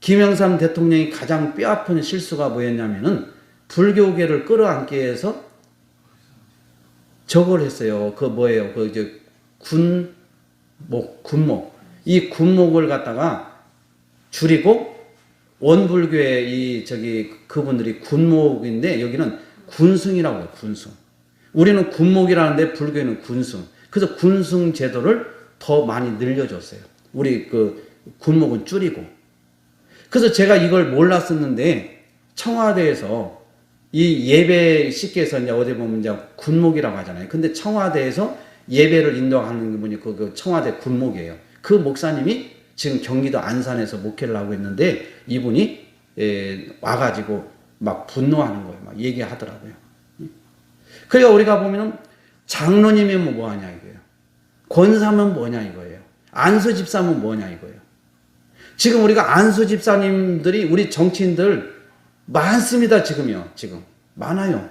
Speaker 1: 김영삼 대통령이 가장 뼈아픈 실수가 뭐였냐면은 불교계를 끌어안기 위해서 저걸 했어요. 그 뭐예요? 그 이제 군목. 이 군목을 갖다가 줄이고 원불교의 그분들이 군목인데 여기는 군승이라고 해요. 군승. 우리는 군목이라는데 불교에는 군승. 그래서 군승 제도를 더 많이 늘려줬어요. 우리 그 군목은 줄이고. 그래서 제가 이걸 몰랐었는데 청와대에서 이 예배 쉽게 해서 이제 어디 보면 이제 군목이라고 하잖아요. 근데 청와대에서 예배를 인도하는 분이 그 청와대 군목이에요. 그 목사님이 지금 경기도 안산에서 목회를 하고 있는데 이분이 와가지고 막 분노하는 거예요. 막 얘기하더라고요. 그러니까 우리가 보면은 장로님이면 뭐하냐 이거예요. 권사면 뭐냐 이거예요. 안수 집사면 뭐냐 이거예요. 지금 우리가 안수 집사님들이 우리 정치인들 많습니다. 지금요. 지금 많아요.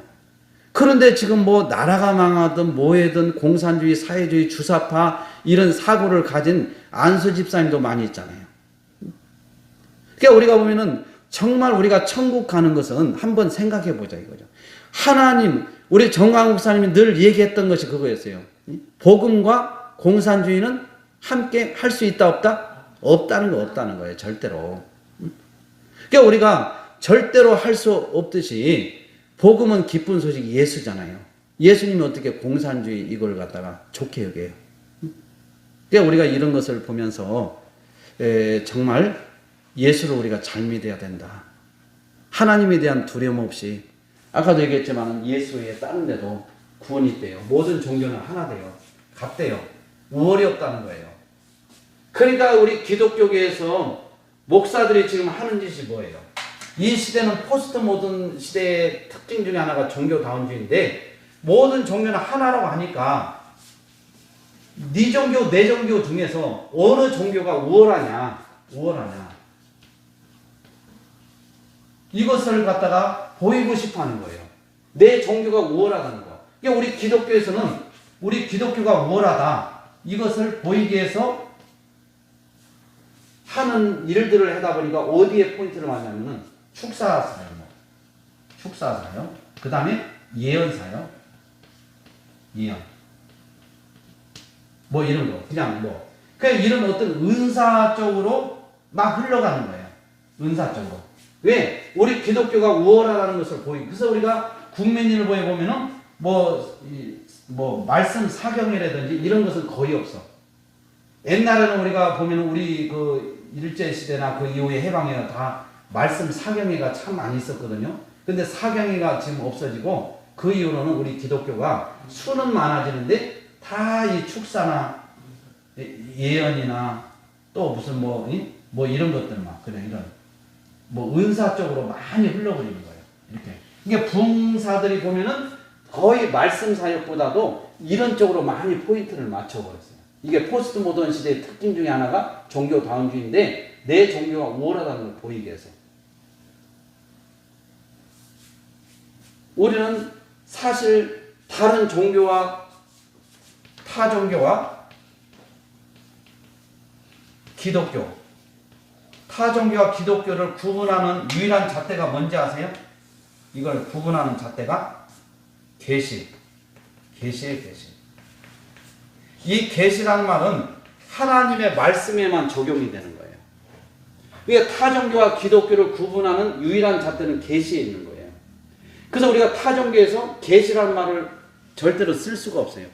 Speaker 1: 그런데 지금 뭐 나라가 망하든 뭐해든 공산주의, 사회주의, 주사파 이런 사고를 가진 안수 집사님도 많이 있잖아요. 그러니까 우리가 보면은 정말 우리가 천국 가는 것은 한번 생각해 보자 이거죠. 하나님 우리 정광 목사님이 늘 얘기했던 것이 그거였어요. 복음과 공산주의는 함께 할 수 있다 없다? 없다는 거예요. 절대로. 그러니까 우리가 절대로 할 수 없듯이 복음은 기쁜 소식 예수잖아요. 예수님이 어떻게 공산주의 이걸 갖다가 좋게 여겨요. 그러니까 우리가 이런 것을 보면서 정말 예수를 우리가 잘 믿어야 된다. 하나님에 대한 두려움 없이 아까도 얘기했지만 예수 외에 다른 데도 구원이 있대요. 모든 종교는 하나 돼요. 같대요. 우월이 없다는 거예요. 그러니까 우리 기독교계에서 목사들이 지금 하는 짓이 뭐예요? 이 시대는 포스트 모던 시대의 특징 중에 하나가 종교다운주의인데 모든 종교는 하나라고 하니까 네 종교 내 종교 중에서 어느 종교가 우월하냐 이것을 갖다가 보이고 싶어 하는 거예요. 내 종교가 우월하다는 거. 그러니까 우리 기독교에서는 우리 기독교가 우월하다 이것을 보이기 위해서 하는 일들을 하다 보니까 어디에 포인트를 맞냐면은 축사사요, 축사사요. 그 다음에 예언사요, 예언. 뭐 이런 거, 그냥 뭐. 그냥 이런 어떤 은사 쪽으로 막 흘러가는 거예요. 은사 쪽으로. 왜? 우리 기독교가 우월하다는 것을 그래서 우리가 국민일보에 보면은 뭐 말씀 사경이라든지 이런 것은 거의 없어. 옛날에는 우리가 보면 우리 그 일제시대나 그 이후에 해방에는 다 말씀 사경회가 참 많이 있었거든요. 근데 사경회가 지금 없어지고 그 이후로는 우리 기독교가 수는 많아지는데 다 이 축사나 예언이나 또 무슨 뭐 이런 것들 막 그래 이런 뭐 은사 쪽으로 많이 흘러버리는 거예요. 이렇게. 그러니까 부흥사들이 보면은 거의 말씀 사역보다도 이런 쪽으로 많이 포인트를 맞춰버렸어요. 이게 포스트 모던 시대의 특징 중에 하나가 종교다운주의인데 내 종교가 우월하다는 걸 보이게 해서 우리는 사실 다른 종교와 타 종교와 기독교 타 종교와 기독교를 구분하는 유일한 잣대가 뭔지 아세요? 이걸 구분하는 잣대가 계시예요. 계시. 이 계시란 말은 하나님의 말씀에만 적용이 되는 거예요. 그러니까 타종교와 기독교를 구분하는 유일한 잣대는 계시에 있는 거예요. 그래서 우리가 타종교에서 계시란 말을 절대로 쓸 수가 없어요.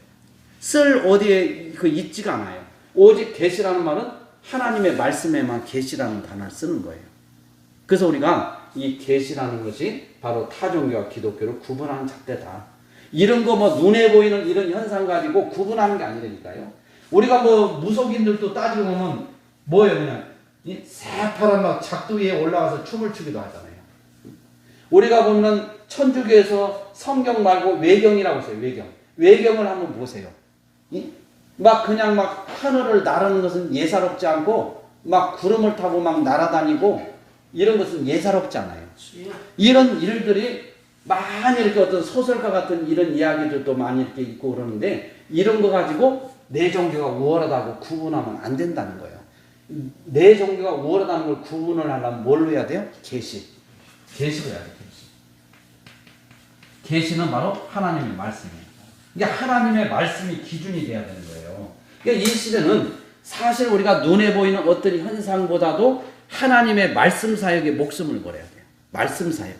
Speaker 1: 쓸 어디에 있지가 않아요. 오직 계시라는 말은 하나님의 말씀에만 계시라는 단어를 쓰는 거예요. 그래서 우리가 이 계시라는 것이 바로 타종교와 기독교를 구분하는 잣대다. 이런 거 뭐 눈에 보이는 이런 현상 가지고 구분하는 게 아니라니까요. 우리가 뭐 무속인들도 따지고 보면 뭐예요? 그냥 이 새파란 막 작두 위에 올라가서 춤을 추기도 하잖아요. 우리가 보면 천주교에서 성경 말고 외경이라고 써요. 외경을 한번 보세요. 막 그냥 막 하늘을 나르는 것은 예사롭지 않고 막 구름을 타고 막 날아다니고 이런 것은 예사롭지 않아요. 이런 일들이 많이 이렇게 어떤 소설가 같은 이런 이야기들도 많이 이렇게 있고 그러는데 이런 거 가지고 내 종교가 우월하다고 구분하면 안 된다는 거예요. 내 종교가 우월하다는 걸 구분을 하려면 뭘로 해야 돼요? 계시로 해야 돼요. 계시는 바로 하나님의 말씀이에요. 이게 하나님의 말씀이 기준이 돼야 되는 거예요. 그러니까 이 시대는 사실 우리가 눈에 보이는 어떤 현상보다도 하나님의 말씀 사역에 목숨을 걸어야 돼요. 말씀 사역에.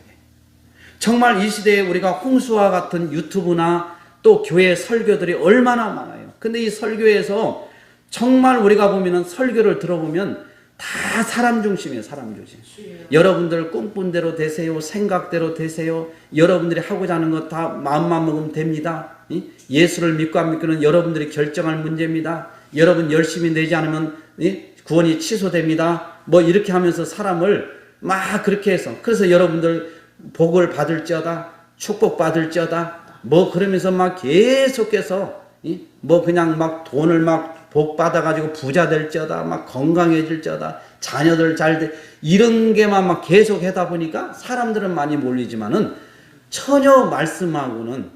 Speaker 1: 정말 이 시대에 우리가 홍수와 같은 유튜브나 또 교회 설교들이 얼마나 많아요. 근데 이 설교에서 정말 우리가 보면은 설교를 들어보면 다 사람 중심이에요. 사람 중심. 여러분들 꿈꾼대로 되세요. 생각대로 되세요. 여러분들이 하고자 하는 것 다 마음만 먹으면 됩니다. 예수를 믿고 안 믿고는 여러분들이 결정할 문제입니다. 여러분 열심히 내지 않으면 구원이 취소됩니다. 뭐 이렇게 하면서 사람을 막 그렇게 해서 그래서 여러분들 복을 받을지어다 축복 받을지어다 뭐 그러면서 막 계속해서 뭐 그냥 막 돈을 막 복 받아가지고 부자 될지어다 막 건강해질지어다 자녀들 잘 돼 이런 게만 막 계속 하다 보니까 사람들은 많이 몰리지만은 전혀 말씀하고는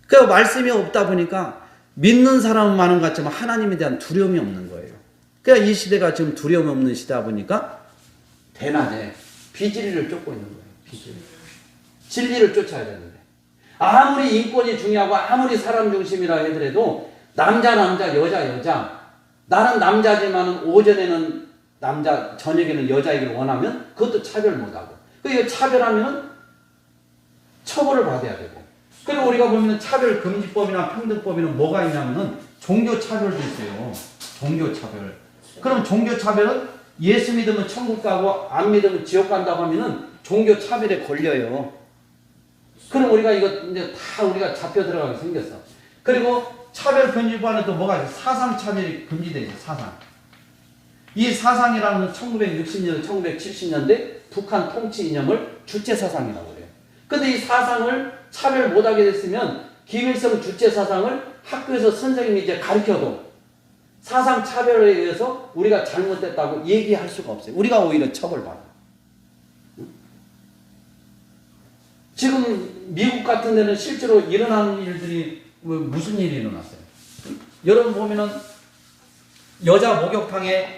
Speaker 1: 그 말씀이 없다 보니까 믿는 사람은 많은 것 같지만 하나님에 대한 두려움이 없는 거예요. 그러니까 이 시대가 지금 두려움이 없는 시대다 보니까 대낮에 비진리를 쫓고 있는 거예요. 비진리. 진리를 쫓아야 되는데 아무리 인권이 중요하고 아무리 사람 중심이라 하더라도 남자 여자 나는 남자지만 오전에는 남자 저녁에는 여자이기를 원하면 그것도 차별 못하고 그 차별하면은 처벌을 받아야 되고 그리고 우리가 보면 차별금지법이나 평등법에는 뭐가 있냐면은 종교차별도 있어요. 종교차별. 그럼 종교차별은 예수 믿으면 천국 가고 안 믿으면 지옥 간다고 하면은 종교차별에 걸려요. 그럼 우리가 이거 이제 다 우리가 잡혀 들어가게 생겼어. 그리고 차별금지법에는 또 뭐가 있어? 사상차별이 금지되죠. 사상. 이 사상이라는 1960년, 1970년대 북한 통치 이념을 주체사상이라고 그래요. 근데 이 사상을 차별 못하게 됐으면 김일성 주체사상을 학교에서 선생님이 이제 가르쳐도 사상 차별에 의해서 우리가 잘못됐다고 얘기할 수가 없어요. 우리가 오히려 처벌받아요. 지금 미국 같은 데는 실제로 일어나는 일들이 무슨 일이 일어났어요? 여러분 보면은 여자 목욕탕에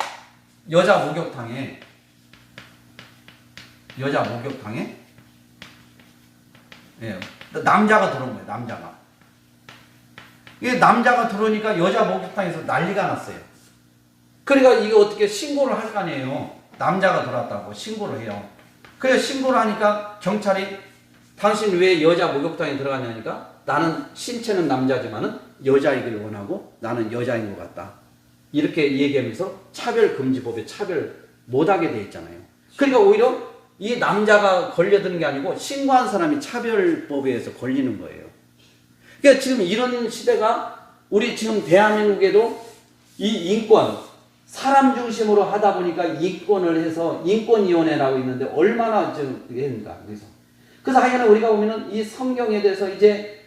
Speaker 1: 예, 남자가 들어온 거예요. 남자가. 이게 남자가 들어오니까 여자 목욕탕에서 난리가 났어요. 그러니까 이게 어떻게 신고를 할 거 아니에요. 남자가 들어왔다고 신고를 해요. 그래서 신고를 하니까 경찰이 당신 왜 여자 목욕탕에 들어갔냐니까 나는 신체는 남자지만은 여자이길 원하고 나는 여자인 것 같다. 이렇게 얘기하면서 차별금지법에 차별 못하게 돼 있잖아요. 그러니까 오히려 이 남자가 걸려드는 게 아니고 신고한 사람이 차별법에 의해서 걸리는 거예요. 그러니까 지금 이런 시대가 우리 지금 대한민국에도 이 인권, 사람 중심으로 하다 보니까 인권을 해서 인권위원회라고 있는데 얼마나 좀 했는가. 그래서 하여간 우리가 보면은 이 성경에 대해서 이제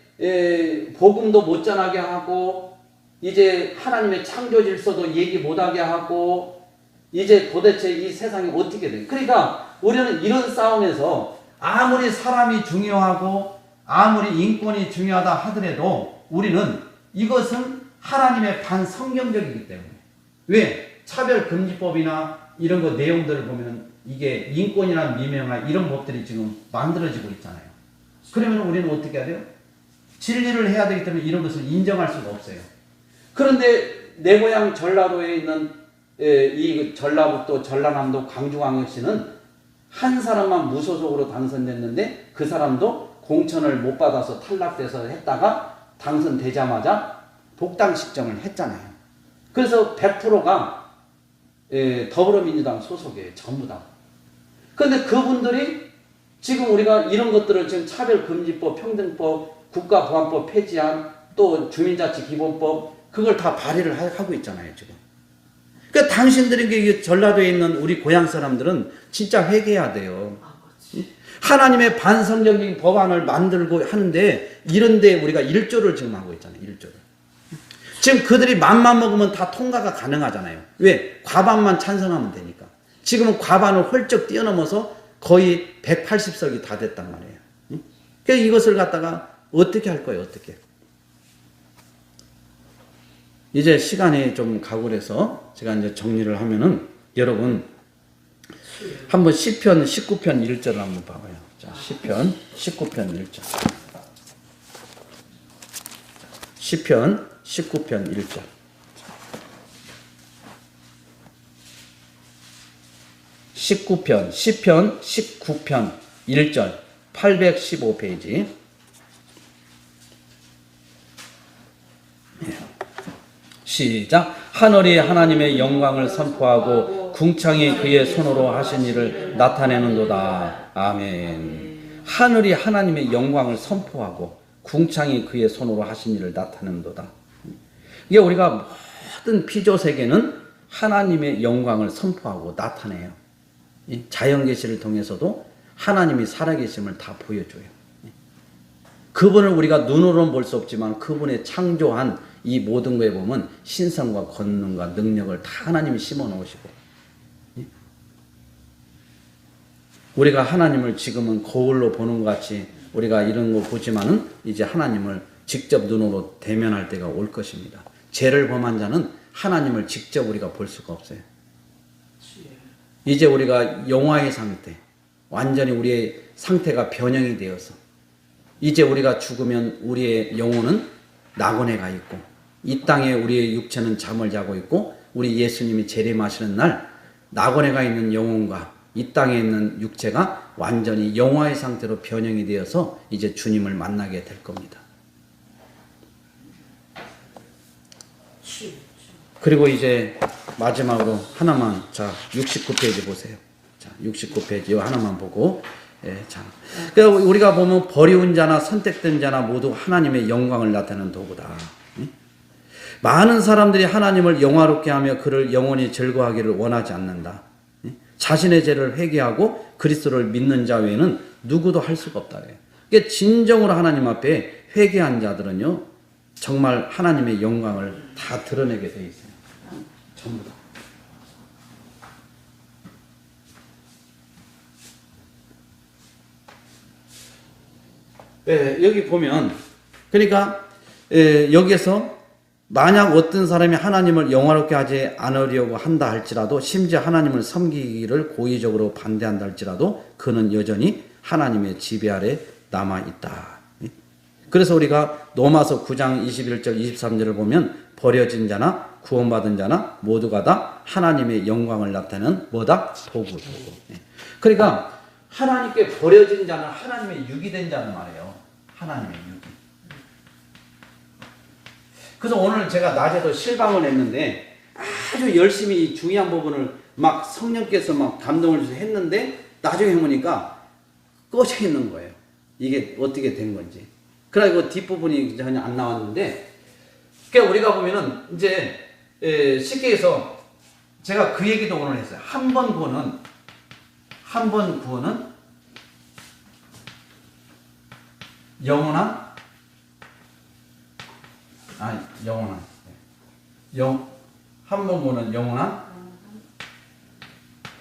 Speaker 1: 복음도 못 전하게 하고 이제 하나님의 창조 질서도 얘기 못하게 하고 이제 도대체 이 세상이 어떻게 돼? 그러니까 우리는 이런 싸움에서 아무리 사람이 중요하고 아무리 인권이 중요하다 하더라도 우리는 이것은 하나님의 반성경적이기 때문에 왜? 차별금지법이나 이런 거 내용들을 보면 이게 인권이나 미명화 이런 법들이 지금 만들어지고 있잖아요. 그러면 우리는 어떻게 해야 돼요? 진리를 해야 되기 때문에 이런 것을 인정할 수가 없어요. 그런데 내 고향 전라도에 있는 이 전라북도, 전라남도, 광주광역시는 한 사람만 무소속으로 당선됐는데 그 사람도 공천을 못 받아서 탈락돼서 했다가 당선되자마자 복당식정을 했잖아요. 그래서 100%가 더불어민주당 소속이에요. 전부 다. 그런데 그분들이 지금 우리가 이런 것들을 지금 차별금지법, 평등법, 국가보안법 폐지안, 또 주민자치기본법 그걸 다 발의를 하고 있잖아요. 지금. 그러니까 당신들에게 전라도에 있는 우리 고향 사람들은 진짜 회개해야 돼요. 하나님의 반성적인 법안을 만들고 하는데 이런데 우리가 일조를 지금 하고 있잖아요. 일조를. 지금 그들이 맘만 먹으면 다 통과가 가능하잖아요. 왜? 과반만 찬성하면 되니까. 지금은 과반을 훌쩍 뛰어넘어서 거의 180석이 다 됐단 말이에요. 그러니까 이것을 갖다가 어떻게 할 거예요? 어떻게? 이제 시간이 좀 가고 그래서 제가 이제 정리를 하면은 여러분 한번 시편 19편 1절을 한번 봐봐요. 자, 시편 19편 1절. 시편 19편 1절. 시편 19편 1절 815페이지. 시작. 하늘이 하나님의 영광을 선포하고 궁창이 그의 손으로 하신 일을 나타내는도다. 아멘. 하늘이 하나님의 영광을 선포하고 궁창이 그의 손으로 하신 일을 나타내는도다. 이게 우리가 모든 피조세계는 하나님의 영광을 선포하고 나타내요. 자연계시를 통해서도 하나님이 살아계심을 다 보여줘요. 그분을 우리가 눈으로는 볼 수 없지만 그분의 창조한 이 모든 거에 보면 신성과 권능과 능력을 다 하나님이 심어 놓으시고, 우리가 하나님을 지금은 거울로 보는 것 같이 우리가 이런 거 보지만은 이제 하나님을 직접 눈으로 대면할 때가 올 것입니다. 죄를 범한 자는 하나님을 직접 우리가 볼 수가 없어요. 이제 우리가 영화의 상태, 완전히 우리의 상태가 변형이 되어서 이제 우리가 죽으면 우리의 영혼은 낙원에 가 있고 이 땅에 우리의 육체는 잠을 자고 있고 우리 예수님이 재림하시는 날 낙원에 가 있는 영혼과 이 땅에 있는 육체가 완전히 영화의 상태로 변형이 되어서 이제 주님을 만나게 될 겁니다. 그리고 이제 마지막으로 하나만, 자 69페이지 보세요. 자 69페이지 하나만 보고, 자 그러니까 우리가 보면 버리운 자나 선택된 자나 모두 하나님의 영광을 나타내는 도구다. 많은 사람들이 하나님을 영화롭게 하며 그를 영원히 즐거워하기를 원하지 않는다. 자신의 죄를 회개하고 그리스도를 믿는 자 외에는 누구도 할 수가 없다. 그러니까 진정으로 하나님 앞에 회개한 자들은요 정말 하나님의 영광을 다 드러내게 돼 있어요. 전부 다. 여기 보면 그러니까 여기에서 만약 어떤 사람이 하나님을 영화롭게 하지 않으려고 한다 할지라도 심지어 하나님을 섬기기를 고의적으로 반대한다 할지라도 그는 여전히 하나님의 지배 아래 남아있다. 그래서 우리가 로마서 9장 21절 23절을 보면 버려진 자나 구원받은 자나 모두가 다 하나님의 영광을 나타내는 뭐다? 도구. 그러니까 하나님께 버려진 자는 하나님의 육이 된 자는 말이에요. 하나님의 육이. 그래서 오늘 제가 낮에도 실방을 했는데 아주 열심히 이 중요한 부분을 막 성령께서 막 감동을 주셔서 했는데 나중에 보니까 꺼져 있는 거예요. 이게 어떻게 된 건지. 그래가지고 뒷부분이 전혀 안 나왔는데, 그러니까 우리가 보면은 이제 쉽게 해서 제가 그 얘기도 오늘 했어요. 한 번 구원은 영원한 한 번 구원은 영원한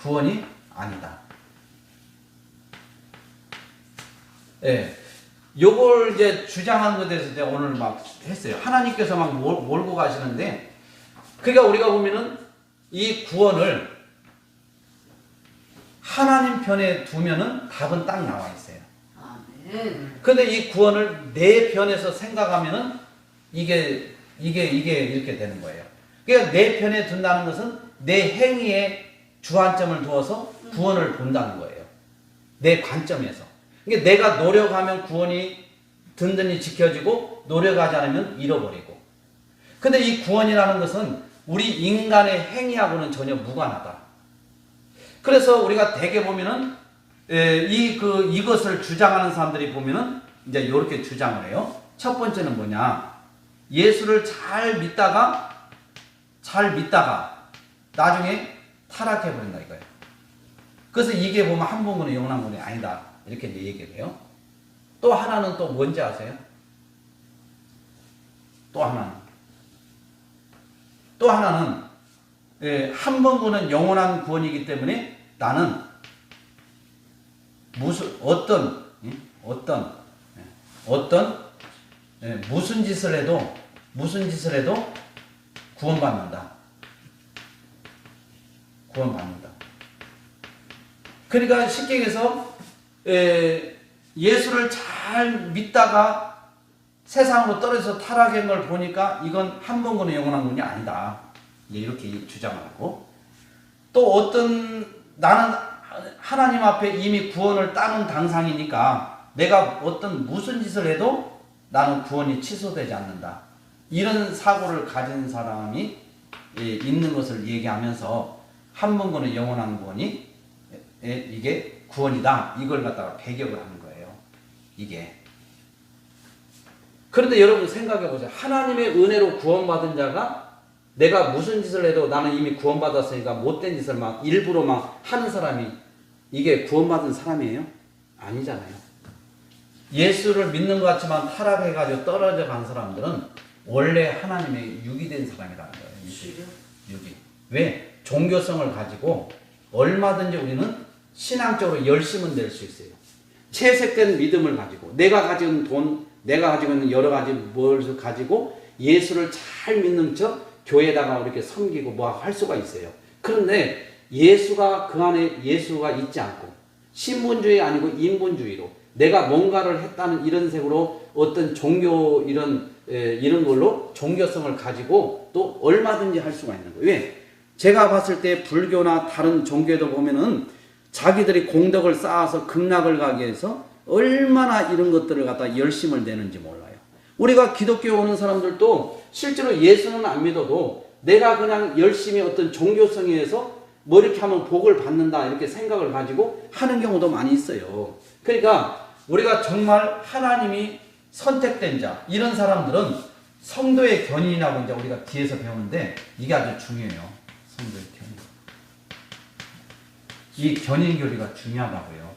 Speaker 1: 구원이 아니다. 요걸 이제 주장하는 것에 대해서 제가 오늘 막 했어요. 하나님께서 막 몰고 가시는데, 그러니까 우리가 보면은 이 구원을 하나님 편에 두면은 답은 딱 나와 있어요.
Speaker 2: 아멘.
Speaker 1: 근데 이 구원을 내 편에서 생각하면은 이게 이렇게 되는 거예요. 그러니까 내 편에 둔다는 것은 내 행위에 주안점을 두어서 구원을 본다는 거예요. 내 관점에서. 그러니까 내가 노력하면 구원이 든든히 지켜지고 노력하지 않으면 잃어버리고. 근데 이 구원이라는 것은 우리 인간의 행위하고는 전혀 무관하다. 그래서 우리가 대개 보면은 이것을 주장하는 사람들이 보면은 이제 이렇게 주장을 해요. 첫 번째는 뭐냐? 예수를 잘 믿다가 나중에 타락해 버린다 이거예요. 그래서 이게 보면 한 번은 영원한 구원이 아니다. 이렇게 이제 얘기를 해요. 또 하나는 또 뭔지 아세요? 또 하나는 한 번 구원은 영원한 구원이기 때문에 나는 어떤 무슨 짓을 해도 구원받는다. 그러니까 쉽게 얘기해서 예수를 잘 믿다가 세상으로 떨어져서 타락한 걸 보니까 이건 한 번 구원의 영원한 구원이 아니다. 이렇게 주장하고, 또 나는 하나님 앞에 이미 구원을 따는 당상이니까 내가 무슨 짓을 해도 나는 구원이 취소되지 않는다. 이런 사고를 가진 사람이 있는 것을 얘기하면서 한 번 구원의 영원한 구원이 이게 구원이다. 이걸 갖다가 배격을 하는 거예요. 이게. 그런데 여러분 생각해 보세요. 하나님의 은혜로 구원받은 자가 내가 무슨 짓을 해도 나는 이미 구원받았으니까 못된 짓을 막 일부러 막 하는 사람이 이게 구원받은 사람이에요? 아니잖아요. 예수를 믿는 것 같지만 타락해가지고 떨어져 간 사람들은 원래 하나님의 육이 된 사람이라는 거예요. 육이. 왜? 종교성을 가지고 얼마든지 우리는 신앙적으로 열심은 될 수 있어요. 채색된 믿음을 가지고 내가 가진 돈, 내가 가지고 있는 여러 가지 뭘 가지고 예수를 잘 믿는 척 교회에다가 이렇게 섬기고 뭐 할 수가 있어요. 그런데 예수가 그 안에 예수가 있지 않고 신분주의 아니고 인본주의로 내가 뭔가를 했다는 이런 색으로 어떤 종교 이런 걸로 종교성을 가지고 또 얼마든지 할 수가 있는 거예요. 왜? 제가 봤을 때 불교나 다른 종교도 보면은 자기들이 공덕을 쌓아서 극락을 가기 위해서 얼마나 이런 것들을 갖다 열심을 내는지 몰라요. 우리가 기독교에 오는 사람들도 실제로 예수는 안 믿어도 내가 그냥 열심히 어떤 종교성에 의해서 뭐 이렇게 하면 복을 받는다 이렇게 생각을 가지고 하는 경우도 많이 있어요. 그러니까 우리가 정말 하나님이 선택된 자 이런 사람들은 성도의 견인이라고 이제 우리가 뒤에서 배우는데 이게 아주 중요해요. 성도의 견인. 이 견인 교리가 중요하다고요.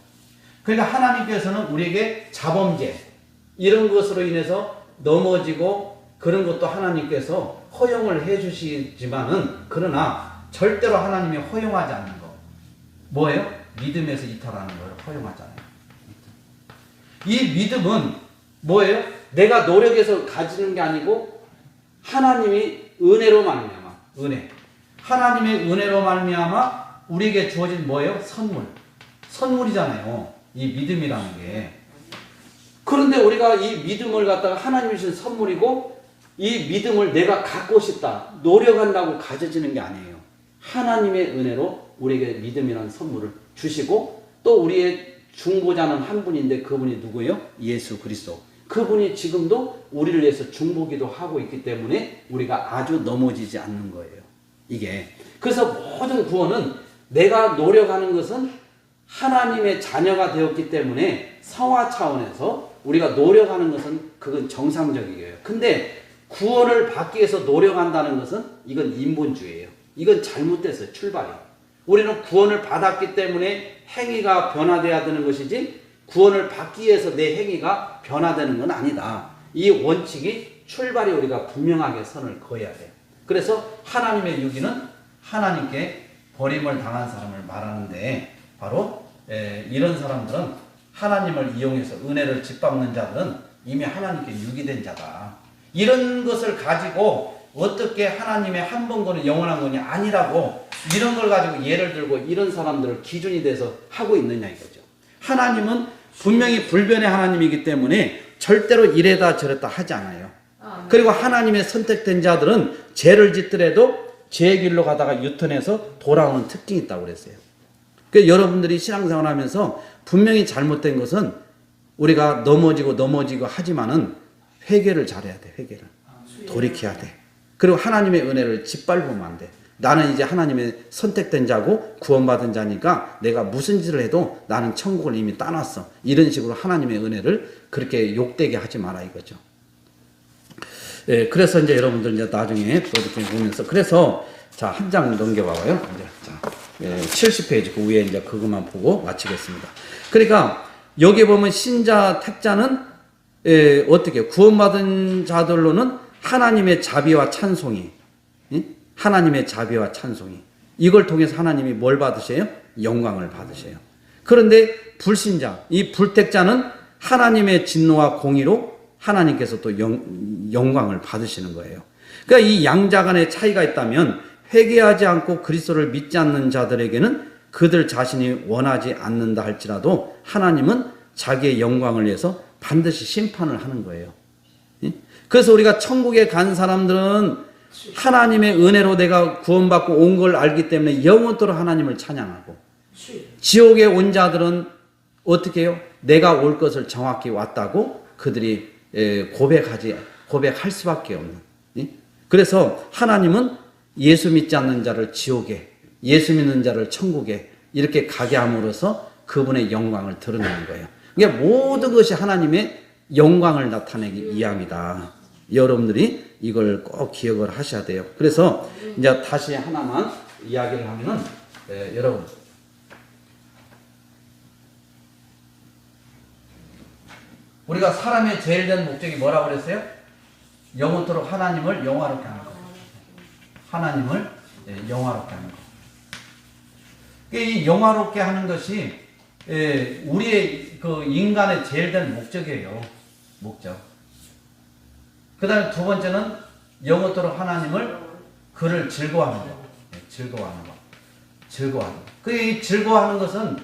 Speaker 1: 그러니까 하나님께서는 우리에게 자범죄 이런 것으로 인해서 넘어지고 그런 것도 하나님께서 허용을 해 주시지만은 그러나 절대로 하나님이 허용하지 않는 거 뭐예요? 믿음에서 이탈하는 걸 허용하잖아요. 이 믿음은 뭐예요? 내가 노력해서 가지는 게 아니고 하나님이 은혜로 말미암아 은혜 하나님의 은혜로 말미암아 우리에게 주어진 뭐예요? 선물이잖아요. 이 믿음이라는 게. 그런데 우리가 이 믿음을 갖다가 하나님이 주신 선물이고 이 믿음을 내가 갖고 싶다 노력한다고 가져지는 게 아니에요. 하나님의 은혜로 우리에게 믿음이라는 선물을 주시고 또 우리의 중보자는 한 분인데 그분이 누구예요? 예수 그리스도. 그분이 지금도 우리를 위해서 중보기도 하고 있기 때문에 우리가 아주 넘어지지 않는 거예요. 이게. 그래서 모든 구원은 내가 노력하는 것은 하나님의 자녀가 되었기 때문에 성화 차원에서 우리가 노력하는 것은 그건 정상적이에요. 근데 구원을 받기 위해서 노력한다는 것은 이건 인본주의예요. 이건 잘못됐어요. 출발이. 우리는 구원을 받았기 때문에 행위가 변화돼야 되는 것이지 구원을 받기 위해서 내 행위가 변화되는 건 아니다. 이 원칙이 출발이 우리가 분명하게 선을 그어야 돼요. 그래서 하나님의 유기는 하나님께 버림을 당한 사람을 말하는데 바로 이런 사람들은 하나님을 이용해서 은혜를 짓밟는 자들은 이미 하나님께 유기된 자다. 이런 것을 가지고 어떻게 하나님의 한 번 거는 영원한 건이 아니라고 이런 걸 가지고 예를 들고 이런 사람들을 기준이 돼서 하고 있느냐 이거죠. 하나님은 분명히 불변의 하나님이기 때문에 절대로 이래다 저랬다 하지 않아요. 그리고 하나님의 선택된 자들은 죄를 짓더라도 죄의 길로 가다가 유턴해서 돌아오는 특징이 있다고 그랬어요. 그러니까 여러분들이 신앙생활 하면서 분명히 잘못된 것은 우리가 넘어지고 하지만은 회개를 잘해야 돼. 회개를. 돌이켜야 돼. 그리고 하나님의 은혜를 짓밟으면 안 돼. 나는 이제 하나님의 선택된 자고 구원받은 자니까 내가 무슨 짓을 해도 나는 천국을 이미 따놨어. 이런 식으로 하나님의 은혜를 그렇게 욕되게 하지 마라 이거죠. 그래서 이제 여러분들 이제 나중에 또 이렇게 보면서 그래서 자, 한 장 넘겨봐봐요. 이제 자, 70페이지 그 위에 이제 그것만 보고 마치겠습니다. 그러니까 여기 보면 신자 택자는 어떻게 구원받은 자들로는 하나님의 자비와 찬송이 하나님의 자비와 찬송이 이걸 통해서 하나님이 뭘 받으셔요? 영광을 받으셔요. 그런데 불신자, 이 불택자는 하나님의 진노와 공의로 하나님께서 또 영광을 받으시는 거예요. 그러니까 이 양자 간의 차이가 있다면 회개하지 않고 그리스도를 믿지 않는 자들에게는 그들 자신이 원하지 않는다 할지라도 하나님은 자기의 영광을 위해서 반드시 심판을 하는 거예요. 그래서 우리가 천국에 간 사람들은 하나님의 은혜로 내가 구원받고 온 걸 알기 때문에 영원토록 하나님을 찬양하고 지옥에 온 자들은 어떻게 해요? 내가 올 것을 정확히 왔다고 그들이 고백할 수밖에 없는. 그래서 하나님은 예수 믿지 않는 자를 지옥에, 예수 믿는 자를 천국에 이렇게 가게 함으로써 그분의 영광을 드러내는 거예요. 그러니까 모든 것이 하나님의 영광을 나타내기 위함이다. 여러분들이 이걸 꼭 기억을 하셔야 돼요. 그래서 이제 다시 하나만 이야기를 하면은 여러분 우리가 사람의 제일 된 목적이 뭐라고 그랬어요? 영원토록 하나님을 영화롭게 하는 거. 하나님을 영화롭게 하는 거. 이 영화롭게 하는 것이 우리의 그 인간의 제일 된 목적이에요. 목적. 그 다음에 두 번째는 영원토록 하나님을 그를 즐거워하는 거. 즐거워하는 거. 즐거워하는 거. 이 즐거워하는 것은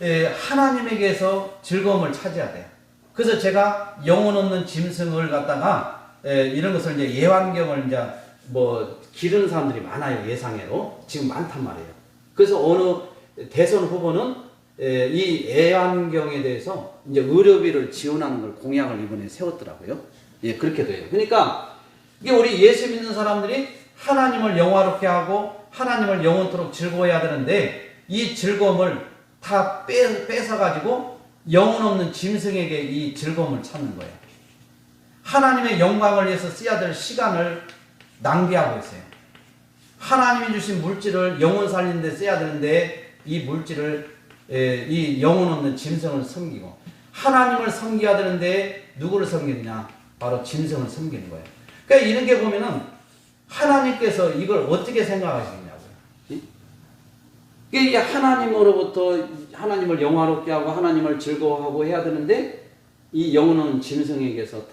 Speaker 1: 하나님에게서 즐거움을 찾아야 돼요. 그래서 제가 영혼 없는 짐승을 갖다가 이런 것을 이제 예완경을 이제 뭐 기르는 사람들이 많아요. 예상외로 지금 많단 말이에요. 그래서 어느 대선 후보는 이 예완경에 대해서 이제 의료비를 지원하는 걸 공약을 이번에 세웠더라고요. 예, 그렇게 돼요. 그러니까 이게 우리 예수 믿는 사람들이 하나님을 영화롭게 하고 하나님을 영원토록 즐거워해야 되는데 이 즐거움을 다 뺏어가지고 영혼 없는 짐승에게 이 즐거움을 찾는 거예요. 하나님의 영광을 위해서 써야 될 시간을 낭비하고 있어요. 하나님이 주신 물질을 영혼 살리는 데 써야 되는데 이 물질을 이 영혼 없는 짐승을 섬기고 하나님을 섬겨야 되는데 누구를 섬기느냐? 바로 짐승을 섬기는 거예요. 그러니까 이런 게 보면은 하나님께서 이걸 어떻게 생각하시느냐고요. 이게 하나님으로부터 하나님을 영화롭게 하고 하나님을 즐거워하고 해야 되는데 이 영혼 없는 짐승에게서 다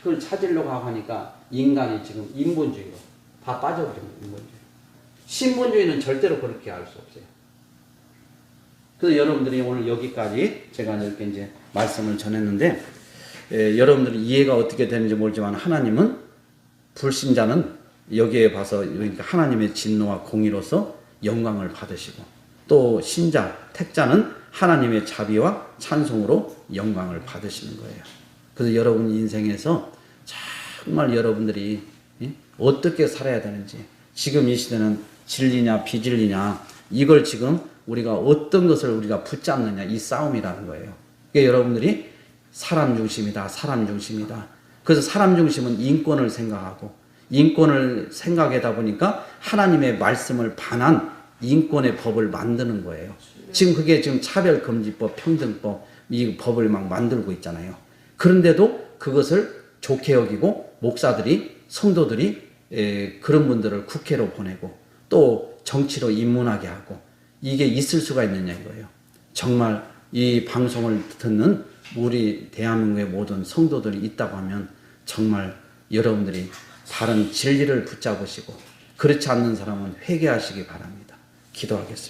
Speaker 1: 그걸 찾으려고 하니까 인간이 지금 인본주의로 다 빠져버립니다. 인본주의. 신본주의는 절대로 그렇게 할 수 없어요. 그래서 여러분들이 오늘 여기까지 제가 이렇게 이제 말씀을 전했는데 여러분들이 이해가 어떻게 되는지 모르지만 하나님은 불신자는 여기에 봐서 그러니까 하나님의 진노와 공의로서 영광을 받으시고 또 신자, 택자는 하나님의 자비와 찬송으로 영광을 받으시는 거예요. 그래서 여러분 인생에서 정말 여러분들이 어떻게 살아야 되는지 지금 이 시대는 진리냐 비진리냐 이걸 지금 우리가 어떤 것을 우리가 붙잡느냐 이 싸움이라는 거예요. 그러니까 여러분들이 사람 중심이다. 사람 중심이다. 그래서 사람 중심은 인권을 생각하고 인권을 생각하다 보니까 하나님의 말씀을 반한 인권의 법을 만드는 거예요. 지금 그게 지금 차별금지법, 평등법 이 법을 막 만들고 있잖아요. 그런데도 그것을 좋게 여기고 목사들이 성도들이 그런 분들을 국회로 보내고 또 정치로 입문하게 하고 이게 있을 수가 있느냐 이거예요. 정말 이 방송을 듣는 우리 대한민국의 모든 성도들이 있다고 하면 정말 여러분들이 바른 진리를 붙잡으시고 그렇지 않는 사람은 회개하시기 바랍니다. 기도하겠습니다.